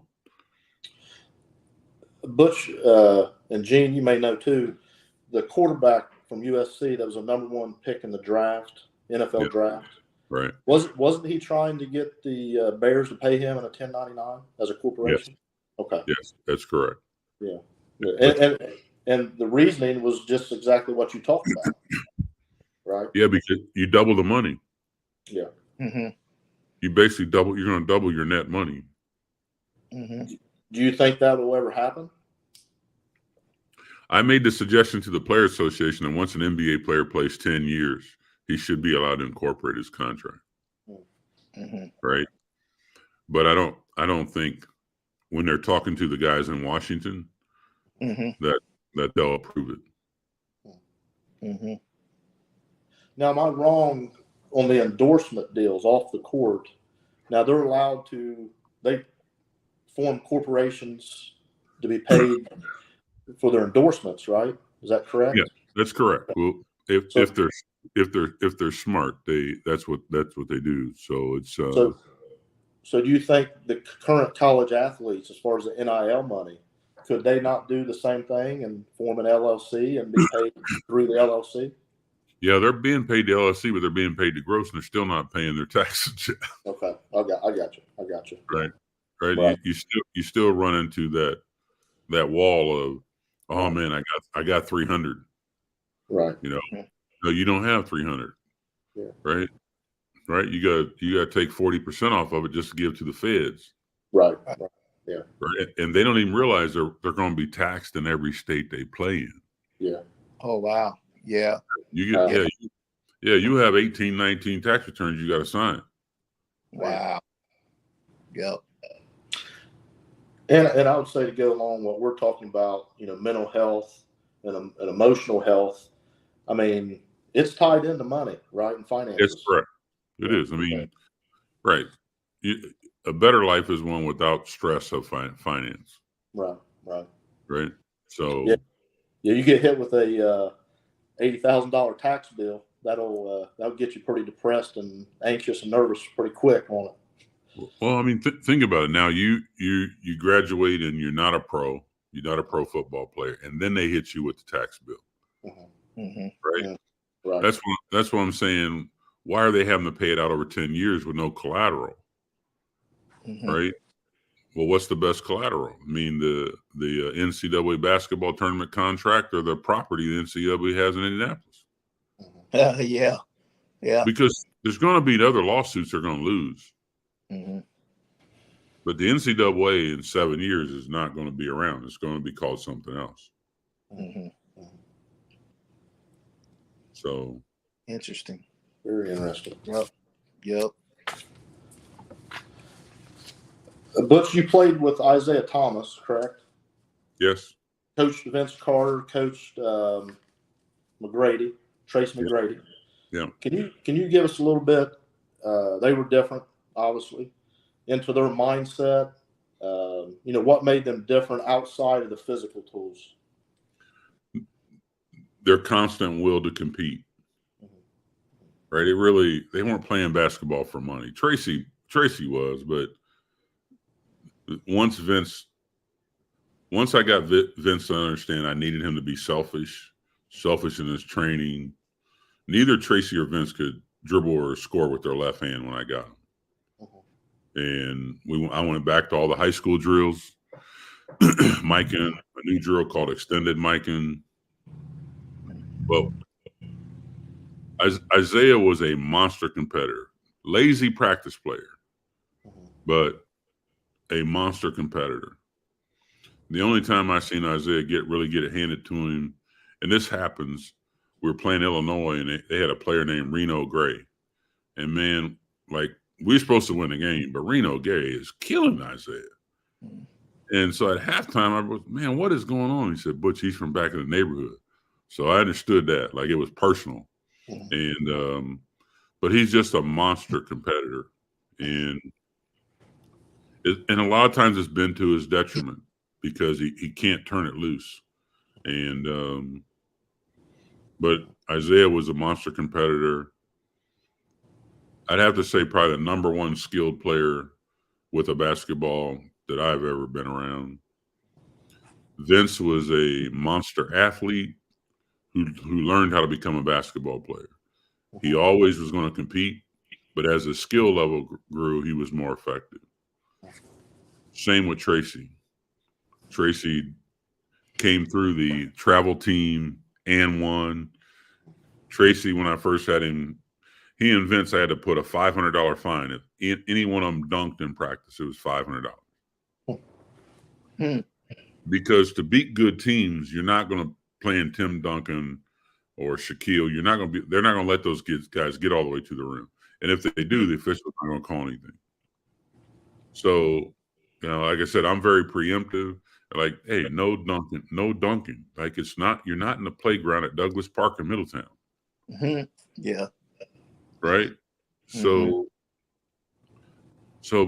Butch and Gene, you may know too, the quarterback from USC that was a #1 pick in the draft, NFL draft. Right. Wasn't he trying to get the Bears to pay him in a 1099 as a corporation? Yes. Okay. Yes, that's correct. Yeah. And the reasoning was just exactly what you talked about, right? Yeah, because you double the money. Yeah. Mm-hmm. You basically you're going to double your net money. Mm-hmm. Do you think that will ever happen? I made the suggestion to the Player Association that once an NBA player plays 10 years, he should be allowed to incorporate his contract. Mm-hmm. Right. But I don't think when they're talking to the guys in Washington Mm-hmm. that they'll approve it. Mm-hmm. Now, am I wrong on the endorsement deals off the court? Now they're allowed to, they form corporations to be paid for their endorsements, right? Is that correct? Yeah, that's correct. Well, if they're smart, that's what they do. So it's so do you think the current college athletes, as far as the NIL money, could they not do the same thing and form an LLC and be paid through the LLC? Yeah, they're being paid the LLC, but they're being paid the gross, and they're still not paying their taxes. Okay, I got you. Right. You still run into that wall of, oh man, I got 300. Right. You know, no, you don't have 300. Yeah. Right. You got to take 40% off of it just to give to the feds. Right. Yeah. Right? And they don't even realize they're going to be taxed in every state they play in. Yeah. Oh, wow. Yeah. You get you have 18, 19 tax returns you got to sign. Wow. Yep. And I would say, to go along what we're talking about, mental health and emotional health. I mean, it's tied into money, right, and finances. That's correct. It is. I mean, right. A better life is one without stress of finance. Right. Right. So yeah, you get hit with a $80,000 tax bill. That'll get you pretty depressed and anxious and nervous pretty quick on it. Well, I mean, think about it. Now you graduate and you're not a pro football player, and then they hit you with the tax bill. Mm-hmm. Mm-hmm. Right. Yeah. Right. That's what I'm saying. Why are they having to pay it out over 10 years with no collateral? Mm-hmm. Right. Well, what's the best collateral? I mean, the NCAA basketball tournament contract or the property the NCAA has in Indianapolis. Yeah. Because there's going to be other lawsuits they're going to lose. Mm-hmm. But the NCAA in 7 years is not going to be around. It's going to be called something else. Mm-hmm. So interesting. Very interesting. Yep. Butch, you played with Isaiah Thomas, correct? Yes. Coached Vince Carter, coached McGrady, Tracy McGrady. Yeah. Can you give us a little bit? They were different, obviously, into their mindset. What made them different outside of the physical tools? Their constant will to compete. Mm-hmm. Right. They weren't playing basketball for money. Tracy was, but once I got Vince to understand I needed him to be selfish in his training. Neither Tracy or Vince could dribble or score with their left hand when I got them. And I went back to all the high school drills, micing, a new drill called extended micing. Well, Isaiah was a monster competitor, lazy practice player, but a monster competitor. The only time I seen Isaiah really get it handed to him, and this happens, we were playing Illinois, and they had a player named Reno Gray. And man, like, we were supposed to win the game, but Reno Gray is killing Isaiah. And so at halftime, I was, man, what is going on? He said, Butch, he's from back in the neighborhood. So I understood that, like, it was personal. And but he's just a monster competitor. And a lot of times it's been to his detriment because he can't turn it loose. And but Isaiah was a monster competitor. I'd have to say probably the number one skilled player with a basketball that I've ever been around. Vince was a monster athlete who learned how to become a basketball player. He always was going to compete, but as his skill level grew, he was more effective. Same with Tracy. Tracy came through the travel team and won. Tracy, when I first had him, he and Vince, I had to put a $500 fine. If any one of them dunked in practice, it was $500. Because to beat good teams, you're not going to play in Tim Duncan or Shaquille. They're not going to let those guys get all the way to the rim. And if they do, the officials aren't going to call anything. So, like I said, I'm very preemptive. Like, hey, no dunking. Like, you're not in the playground at Douglas Park in Middletown. Mm-hmm. Yeah. Right. So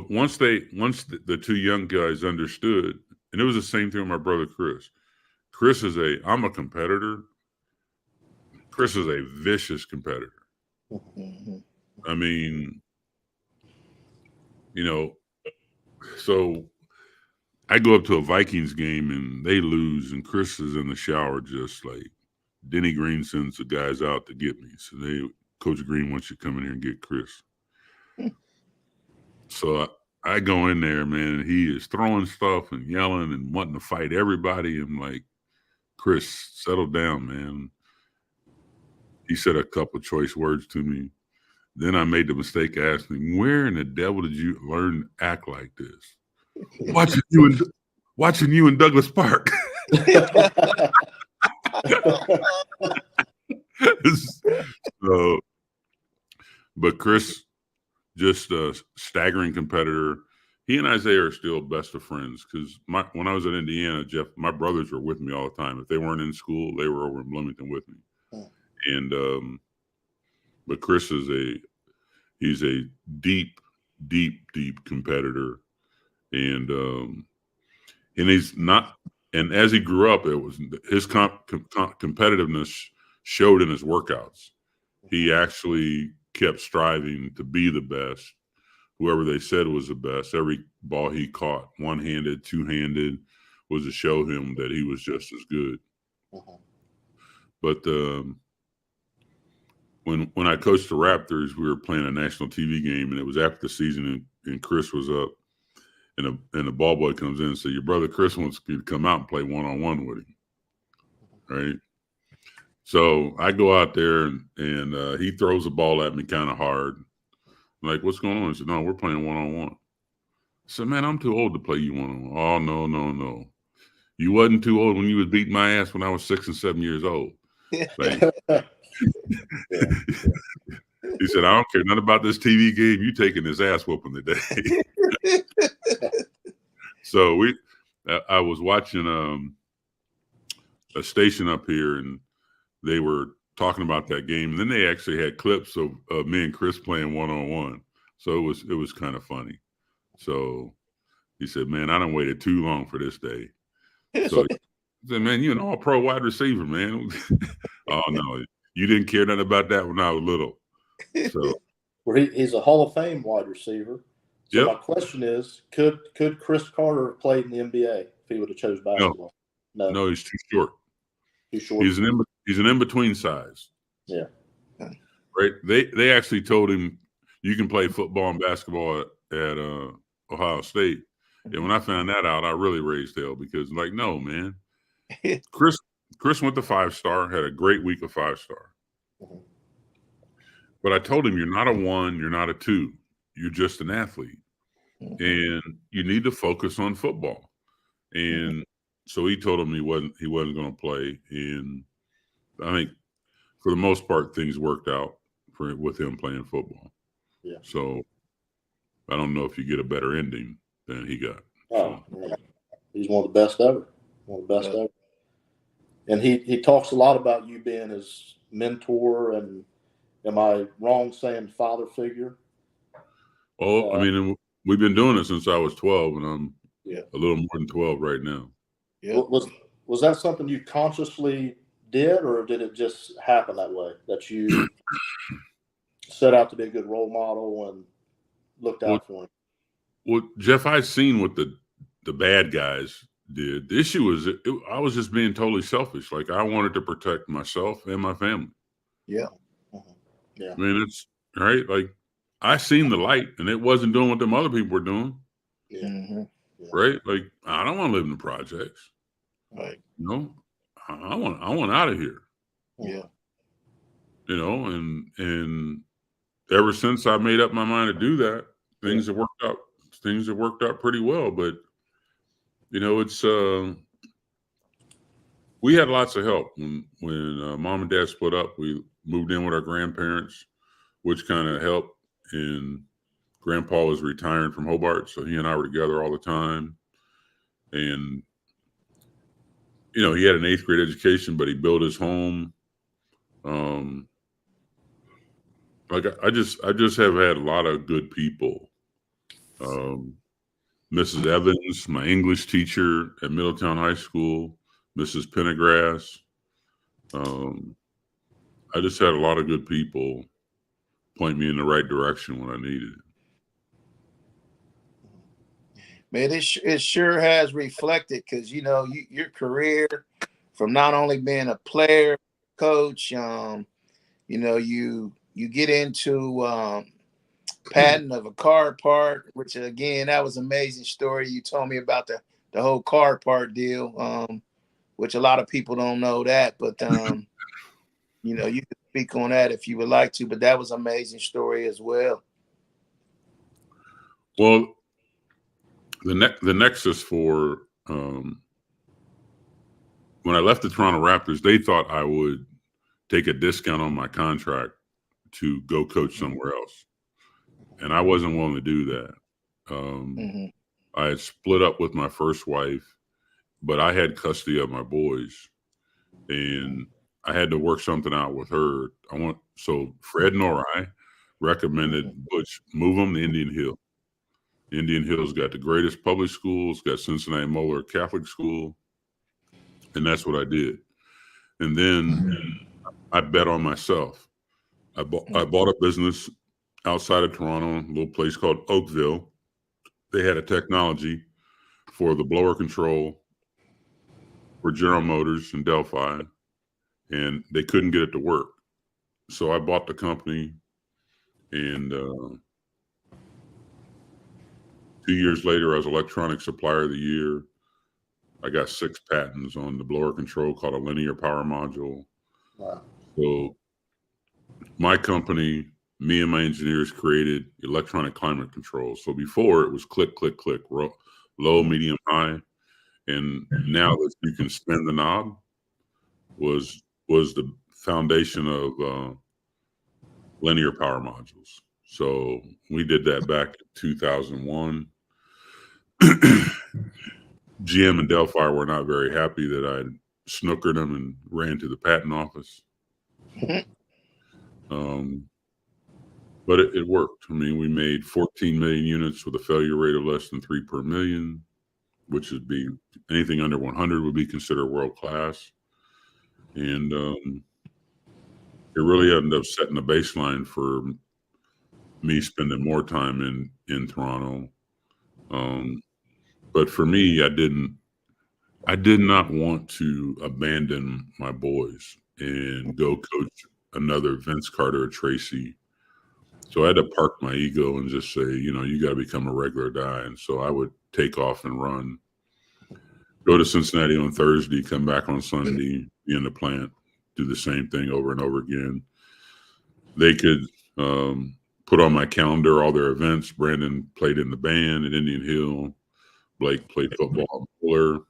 once the two young guys understood, and it was the same thing with my brother Chris. Chris I'm a competitor. Chris is a vicious competitor. Mm-hmm. I mean, so I go up to a Vikings game and they lose, and Chris is in the shower just like, Denny Green sends the guys out to get me. So Coach Green wants you to come in here and get Chris. So I go in there, man, and he is throwing stuff and yelling and wanting to fight everybody. I'm like, Chris, settle down, man. He said a couple of choice words to me. Then I made the mistake of asking, where in the devil did you learn to act like this? watching you in Douglas Park. So, but Chris, just a staggering competitor. He and Isaiah are still best of friends because when I was at Indiana, Jeff, my brothers were with me all the time. If they weren't in school, they were over in Bloomington with me. And but Chris he's a deep competitor, and he's not. And as he grew up, it was his competitiveness showed in his workouts. He actually kept striving to be the best. Whoever they said was the best, every ball he caught, one-handed, two-handed, was to show him that he was just as good. But when I coached the Raptors, we were playing a national TV game, and it was after the season, and Chris was up, and the ball boy comes in and says, "Your brother Chris wants you to come out and play one-on-one with him." Right? So I go out there, and he throws the ball at me kind of hard. I'm like, "What's going on?" He said, "No, we're playing one-on-one." I said, "Man, I'm too old to play you one-on-one." "Oh, no. You wasn't too old when you was beating my ass when I was 6 and 7 years old." Like, he said, "I don't care nothing about this TV game. You taking this ass whooping today." So I was watching a station up here, and they were talking about that game, and then they actually had clips of me and Chris playing one-on-one. So it was kind of funny. So he said, "Man, I done waited too long for this day." So he said, "Man, you're an all-pro wide receiver, man." "Oh no, you didn't care nothing about that when I was little." So he's a Hall of Fame wide receiver. So my question is, could Chris Carter have played in the NBA if he would have chose basketball? No, he's too short. Too short. He's an in-between size. Yeah. Right. They actually told him you can play football and basketball at Ohio State. And when I found that out, I really raised hell because, like, no, man. Chris went to 5-star, had a great week of 5-star. But I told him, you're not a 1, you're not a 2. You're just an athlete. And you need to focus on football. And so he told him he wasn't going to play. And I think for the most part, things worked out with him playing football. Yeah. So I don't know if you get a better ending than he got. Oh, yeah. He's one of the best ever. One of the best ever. And he talks a lot about you being his mentor, and am I wrong saying father figure? Oh, I mean, we've been doing it since I was 12, and I'm a little more than 12 right now. Yeah. Was that something you consciously did, or did it just happen that way, that you set out to be a good role model and looked out for him? Well, Jeff, I've seen what the bad guys did. The issue was I was just being totally selfish. Like, I wanted to protect myself and my family. Yeah. Yeah. I mean, it's right. Like, I seen the light, and it wasn't doing what them other people were doing. Yeah. Right? Like, I don't want to live in the projects. Right. You know, I want out of here. Yeah. You know, and ever since I made up my mind to do that, things have worked out. Things have worked out pretty well. But you know, it's we had lots of help when mom and dad split up. We moved in with our grandparents, which kind of helped. And Grandpa was retiring from Hobart, so he and I were together all the time. And you know, he had an 8th grade education, but he built his home. Like I just have had a lot of good people. Mrs. Evans, my English teacher at Middletown High School, Mrs. Pendergrass. I just had a lot of good people point me in the right direction when I needed it. Man, it sure has reflected, because you know your career, from not only being a player, coach, you know, you get into patent of a car part, which again, that was an amazing story. You told me about the whole car part deal, which a lot of people don't know that, but you know, you can speak on that if you would like to, but that was an amazing story as well. Well, the nexus for when I left the Toronto Raptors, they thought I would take a discount on my contract to go coach somewhere else, and I wasn't willing to do that. I had split up with my first wife, but I had custody of my boys, and I had to work something out with her. So Fred nor I recommended Butch move them to Indian Hill. Indian Hill's got the greatest public schools, got Cincinnati Moeller Catholic School, and that's what I did. And then I bet on myself. I bought a business outside of Toronto, a little place called Oakville. They had a technology for the blower control for General Motors in Delphi, and they couldn't get it to work. So I bought the company, and 2 years later, I was Electronic Supplier of the Year. I got 6 patents on the blower control called a linear power module. Wow. So my company, me and my engineers created electronic climate control. So before it was click, click, click, low, medium, high. And now that you can spin the knob was the foundation of linear power modules. So we did that back in 2001. GM and Delphi were not very happy that I snookered them and ran to the patent office. But it worked. I mean, we made 14 million units with a failure rate of less than 3 per million, which would be anything under 100 would be considered world class. And it really ended up setting the baseline for me spending more time in Toronto. But for me, I did not want to abandon my boys and go coach another Vince Carter or Tracy. So I had to park my ego and just say, you got to become a regular guy. And so I would take off and run, go to Cincinnati on Thursday, come back on Sunday, be in the plant, do the same thing over and over again. They could put on my calendar all their events. Brandon played in the band at Indian Hill. Blake played football at Fuller.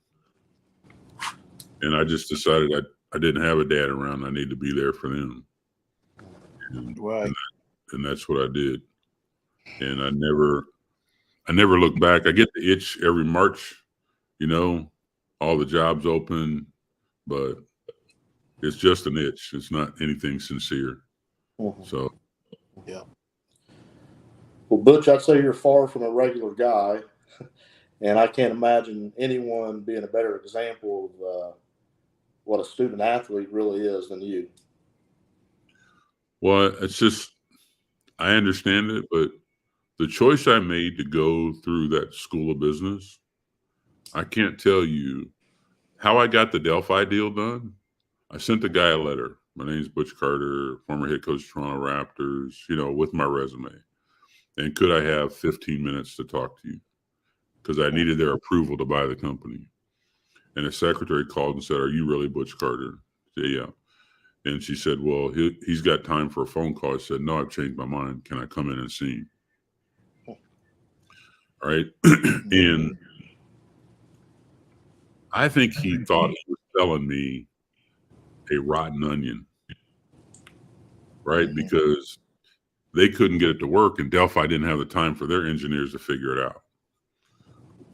And I just decided I didn't have a dad around. I need to be there for them. And that's what I did. And I never looked back. I get the itch every March, all the jobs open, but it's just an itch. It's not anything sincere. So, yeah. Well, Butch, I'd say you're far from a regular guy, and I can't imagine anyone being a better example of what a student athlete really is than you. Well, it's just, I understand it, but the choice I made to go through that school of business, I can't tell you how I got the Delphi deal done. I sent the guy a letter. My name's Butch Carter, former head coach of Toronto Raptors, with my resume. And could I have 15 minutes to talk to you? Because I needed their approval to buy the company. And the secretary called and said, "Are you really Butch Carter?" I said, "Yeah." And she said, "Well, he's got time for a phone call." I said, "No, I've changed my mind. Can I come in and see him?" All right. And I think he thought he was selling me a rotten onion, right? Because they couldn't get it to work, and Delphi didn't have the time for their engineers to figure it out.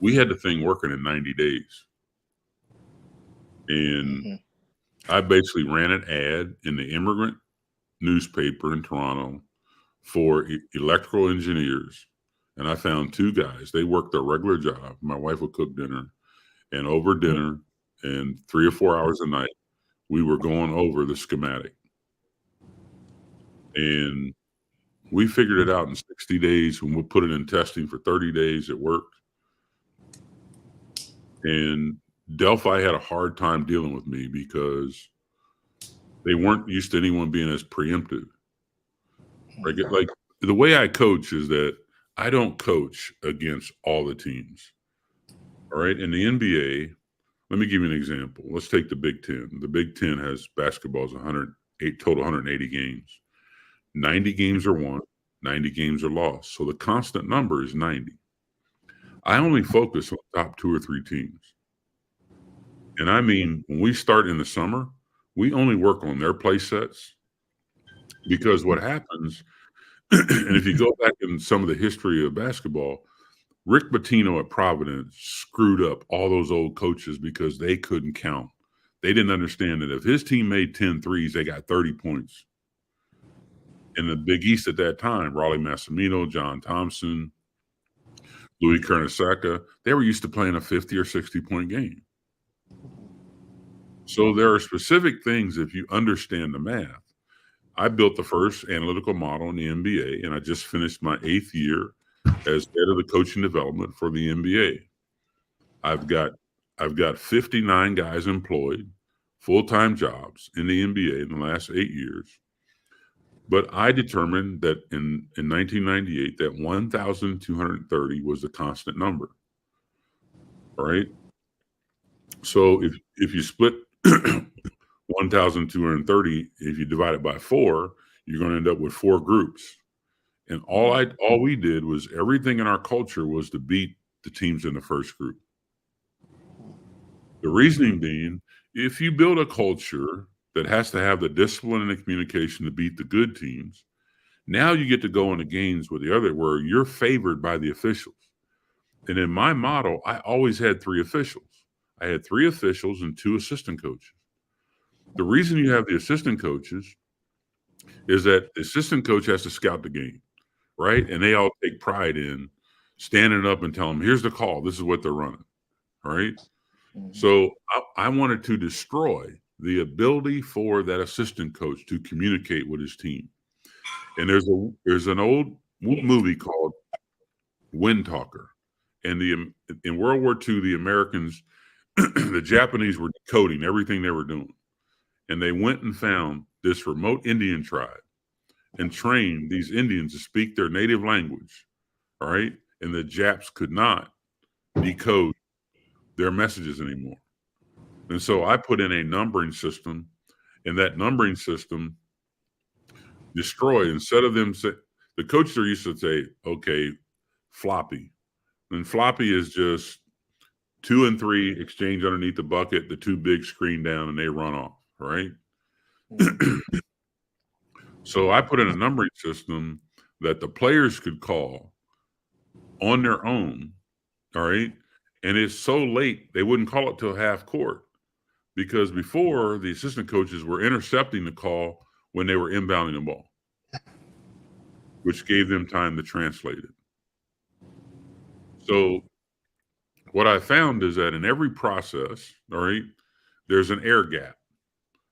We had the thing working in 90 days. And I basically ran an ad in the immigrant newspaper in Toronto for electrical engineers. And I found 2 guys. They worked their regular job. My wife would cook dinner. And over dinner and 3 or 4 hours a night, we were going over the schematic. And we figured it out in 60 days. When we put it in testing for 30 days, it worked. And Delphi had a hard time dealing with me because they weren't used to anyone being as preemptive. Like the way I coach is that I don't coach against all the teams. All right. In the NBA, let me give you an example. Let's take the Big Ten. The Big Ten has basketball's 180 games. 90 games are won, 90 games are lost. So the constant number is 90. I only focus on top 2 or 3 teams. And I mean, when we start in the summer, we only work on their play sets, because what happens, and if you go back in some of the history of basketball, Rick Pitino at Providence screwed up all those old coaches because they couldn't count. They didn't understand that if his team made 10 threes, they got 30 points. In the Big East at that time, Raleigh Massimino, John Thompson, Louis Kernaseka, they were used to playing a 50 or 60-point game. So there are specific things, if you understand the math. I built the first analytical model in the NBA, and I just finished my 8th year as head of the coaching development for the NBA. I've got 59 guys employed, full-time jobs in the NBA in the last 8 years. But I determined that in 1998 that 1,230 was the constant number. All right. So if you split 1,230, if you divide it by 4, you're going to end up with 4 groups. And all we did was, everything in our culture was to beat the teams in the first group. The reasoning being, if you build a culture that has to have the discipline and the communication to beat the good teams, now you get to go into games with the other where you're favored by the officials. And in my model, I always had 3 officials. I had 3 officials and 2 assistant coaches. The reason you have the assistant coaches is that the assistant coach has to scout the game, right? And they all take pride in standing up and telling them, here's the call. This is what they're running, all right? Mm-hmm. So I wanted to destroy the ability for that assistant coach to communicate with his team. And there's an old movie called Wind Talker. And in World War II, the Americans, the Japanese were decoding everything they were doing. And they went and found this remote Indian tribe and trained these Indians to speak their native language, all right? And the Japs could not decode their messages anymore. And so I put in a numbering system, and that numbering system destroyed, instead of them say, the coaches are used to say, okay, floppy. And floppy is just 2 and 3 exchange underneath the bucket, the 2 big screen down, and they run off, right? So I put in a numbering system that the players could call on their own, all right? And it's so late, they wouldn't call it till half court, because before, the assistant coaches were intercepting the call when they were inbounding the ball, which gave them time to translate it. So what I found is that in every process, all right, there's an air gap,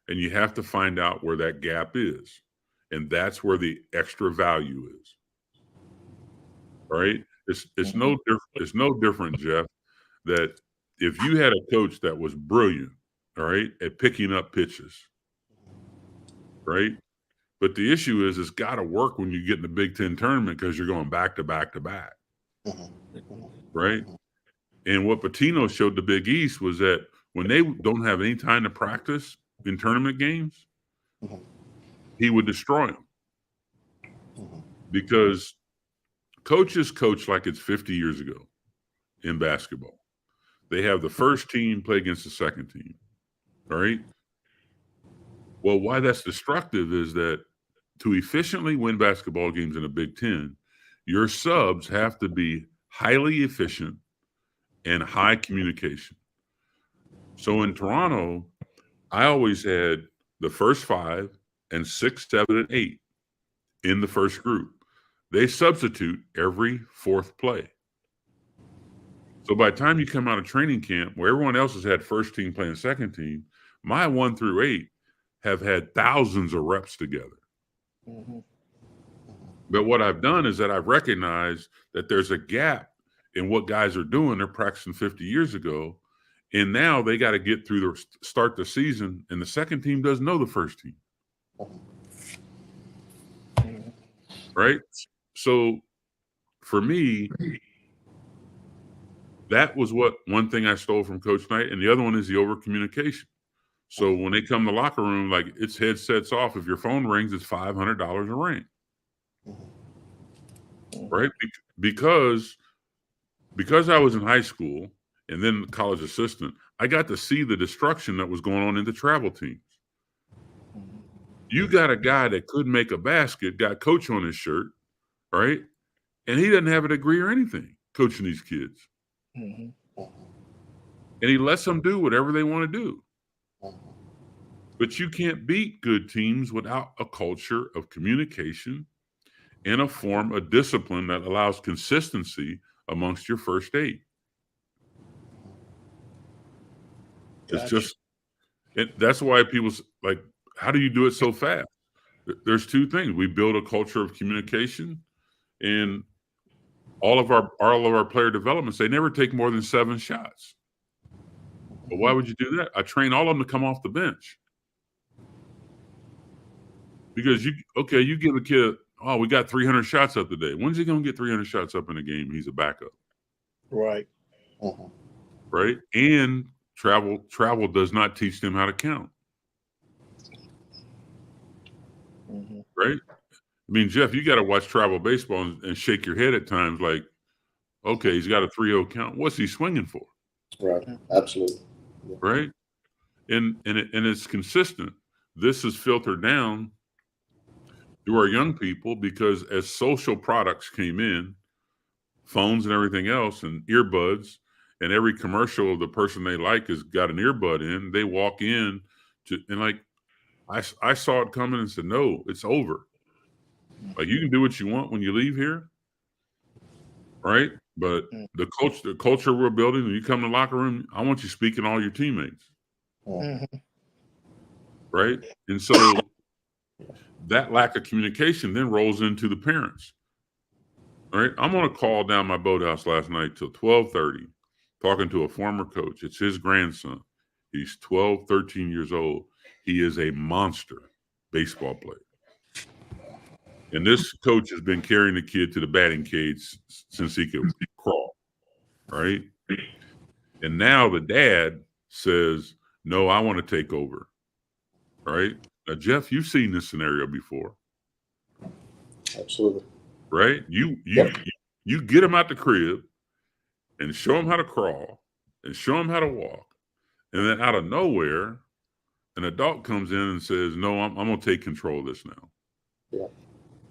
and you have to find out where that gap is. And that's where the extra value is. All right. It's no different, Jeff, that if you had a coach that was brilliant, all right, at picking up pitches, right? But the issue is it's got to work when you get in the Big Ten tournament, because you're going back to back to back. Right. And what Pitino showed the Big East was that when they don't have any time to practice in tournament games, he would destroy them, because coaches coach like it's 50 years ago in basketball. They have the first team play against the second team, all right? Well, why that's destructive is that to efficiently win basketball games in the Big Ten, your subs have to be highly efficient and high communication. So in Toronto, I always had the first 5 and 6, 7, and 8 in the first group. They substitute every 4th play. So by the time you come out of training camp, where everyone else has had first team playing second team, my 1 through 8 have had thousands of reps together. But what I've done is that I've recognized that there's a gap in what guys are doing. They're practicing 50 years ago, and now they got to get through start the season, and the second team doesn't know the first team. Right? So for me, that was one thing I stole from Coach Knight, and the other one is the over communication. So when they come to the locker room, like, it's headsets off. If your phone rings, it's $500 a ring. Right? Because because I was in high school and then college assistant, I got to see the destruction that was going on in the travel teams. You got a guy that could make a basket, got coach on his shirt, right? And he doesn't have a degree or anything coaching these kids. And he lets them do whatever they want to do. But you can't beat good teams without a culture of communication and a form of discipline that allows consistency amongst your first eight. It's just, that's why people like, how do you do it so fast? There's two things. We build a culture of communication, and all of our player developments, they never take more than 7 shots. But why would you do that? I train all of them to come off the bench. Because you give a kid, oh, we got 300 shots up today. When's he going to get 300 shots up in a game? He's a backup. Right. Right. And travel does not teach them how to count. Right. I mean, Jeff, you got to watch travel baseball and shake your head at times like, okay, he's got a 3-0 count. What's he swinging for? Right. Absolutely. Yeah. Right. And it's consistent. This is filtered down to our young people because as social products came in, phones and everything else and earbuds, and every commercial of the person they like has got an earbud in, they walk in and like, I saw it coming and said, no, it's over. Like, you can do what you want when you leave here, right? But the culture we're building, when you come to the locker room, I want you speaking to all your teammates, right? And so that lack of communication then rolls into the parents, right? I'm on a call down my boathouse last night till 12:30, talking to a former coach. It's his grandson. He's 12, 13 years old. He is a monster baseball player. And this coach has been carrying the kid to the batting cage since he could crawl, right? And now the dad says, no, I want to take over, right? Now, Jeff, you've seen this scenario before. Absolutely. Right? You get him out the crib and show him how to crawl and show him how to walk. And then out of nowhere, an adult comes in and says, no, I'm going to take control of this now. Yeah.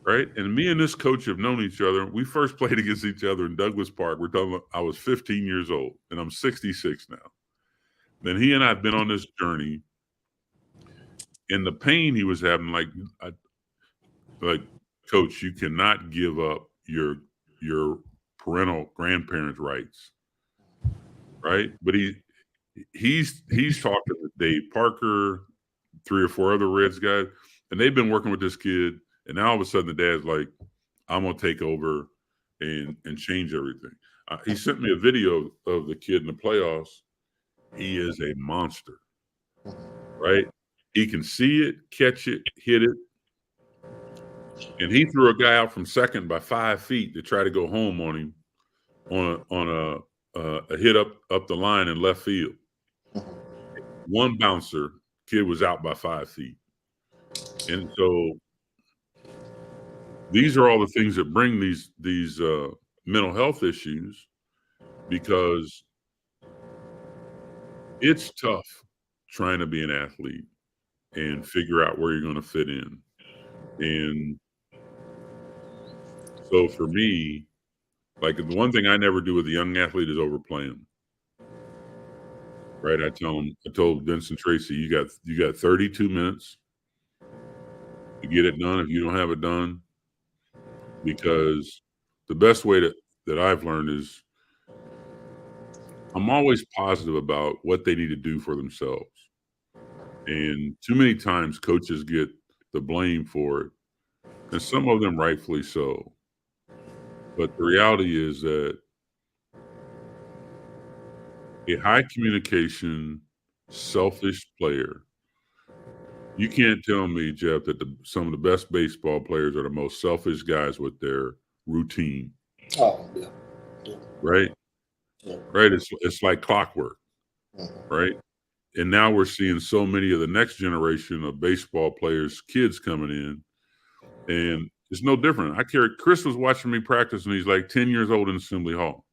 Right. And me and this coach have known each other. We first played against each other in Douglas Park. We're talking about, I was 15 years old and I'm 66 now. Then he and I have been on this journey, and the pain he was having, like, coach, you cannot give up your parental grandparents' rights. Right. But he's talking to Dave Parker, 3 or 4 other Reds guys, and they've been working with this kid. And now all of a sudden the dad's like, I'm going to take over and change everything. He sent me a video of the kid in the playoffs. He is a monster, right? He can see it, catch it, hit it. And he threw a guy out from second by 5 feet to try to go home on him on a hit up the line in left field. One bouncer, kid was out by 5 feet. And so these are all the things that bring these mental health issues, because it's tough trying to be an athlete and figure out where you're going to fit in. And so for me, like, the one thing I never do with a young athlete is overplay them. Right? I told Vincent Tracy, you got 32 minutes to get it done if you don't have it done. Because the best way that I've learned is I'm always positive about what they need to do for themselves. And too many times coaches get the blame for it, and some of them rightfully so. But the reality is that a high communication, selfish player, you can't tell me, Jeff, that some of the best baseball players are the most selfish guys with their routine. Oh, yeah. Right? Yeah. Right? It's like clockwork. Right? And now we're seeing so many of the next generation of baseball players, kids coming in, and it's no different. Chris was watching me practice, and he's like 10 years old in Assembly Hall.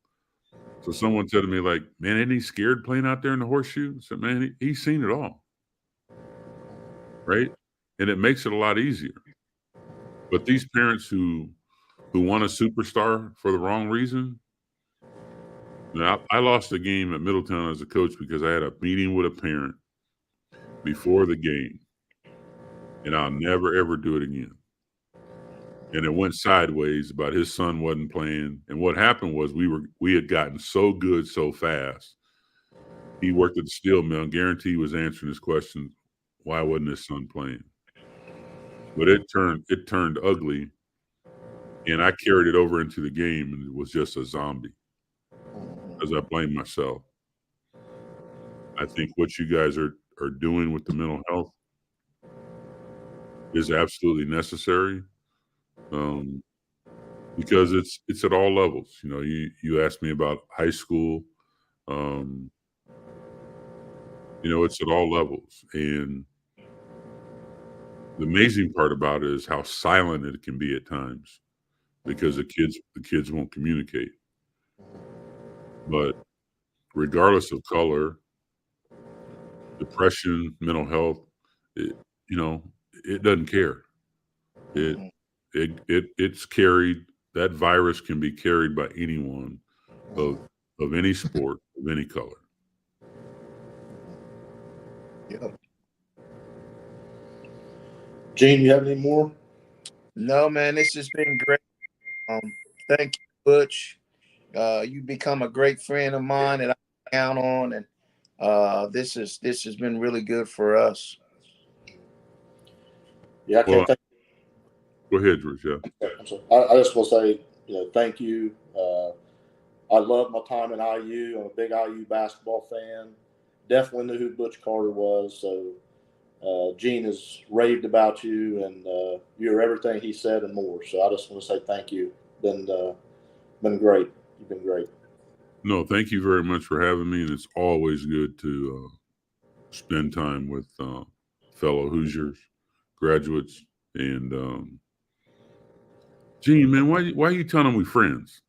So someone said to me, like, man, ain't he scared playing out there in the horseshoe? I said, man, he's seen it all. Right? And it makes it a lot easier. But these parents who want a superstar for the wrong reason. Now, I lost a game at Middletown as a coach because I had a meeting with a parent before the game, and I'll never, ever do it again. And it went sideways about his son wasn't playing. And what happened was we had gotten so good so fast. He worked at the steel mill, guarantee he was answering his question, why wasn't his son playing? But it turned ugly. And I carried it over into the game, and it was just a zombie because I blamed myself. I think what you guys are doing with the mental health is absolutely necessary, because it's at all levels. You know, you asked me about high school. You know, it's at all levels, and the amazing part about it is how silent it can be at times. Because the kids won't communicate. But regardless of color, depression, mental health, it doesn't care. It's carried. That virus can be carried by anyone of any sport, of any color. Yep. Gene, you have any more? No, man, this has been great. Thank you, Butch. You become a great friend of mine that I count on, and this has been really good for us. Yeah, I can't. Go ahead, George. Yeah. I'm sorry. I just will say, thank you. I love my time at IU. I'm a big IU basketball fan. Definitely knew who Butch Carter was. So Gene has raved about you, and you're everything he said and more. So I just want to say thank you. Been great. You've been great. No, thank you very much for having me, and it's always good to spend time with fellow Hoosiers, graduates, and Gene, man, why are you telling them we friends?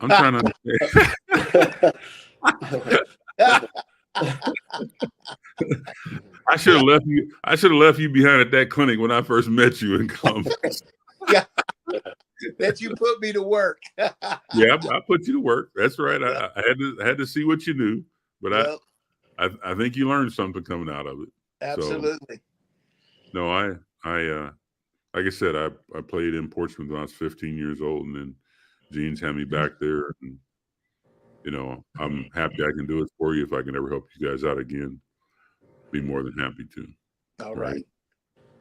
I'm trying to understand. I should have left you behind at that clinic when I first met you in Columbus. Yeah. That you put me to work. Yeah, I put you to work. That's right. Yep. I had to see what you knew, but yep. I think you learned something coming out of it. Absolutely. So, no, I like I said, I played in Portsmouth when I was 15 years old, and then Gene's had me back there, and I'm happy I can do it for you. If I can ever help you guys out again, be more than happy to. All right.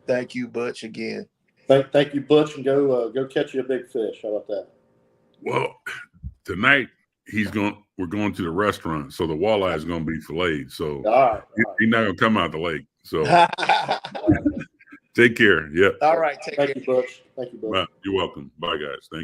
Thank you, Butch, again. Thank you, Butch, and go catch you a big fish. How about that? Well, tonight we're going to the restaurant, so the walleye is going to be filleted. So he's not going to come out the lake. So take care. Yeah. All right. Thank you, Butch. Thank you, Butch. You're welcome. Bye, guys. Thank you.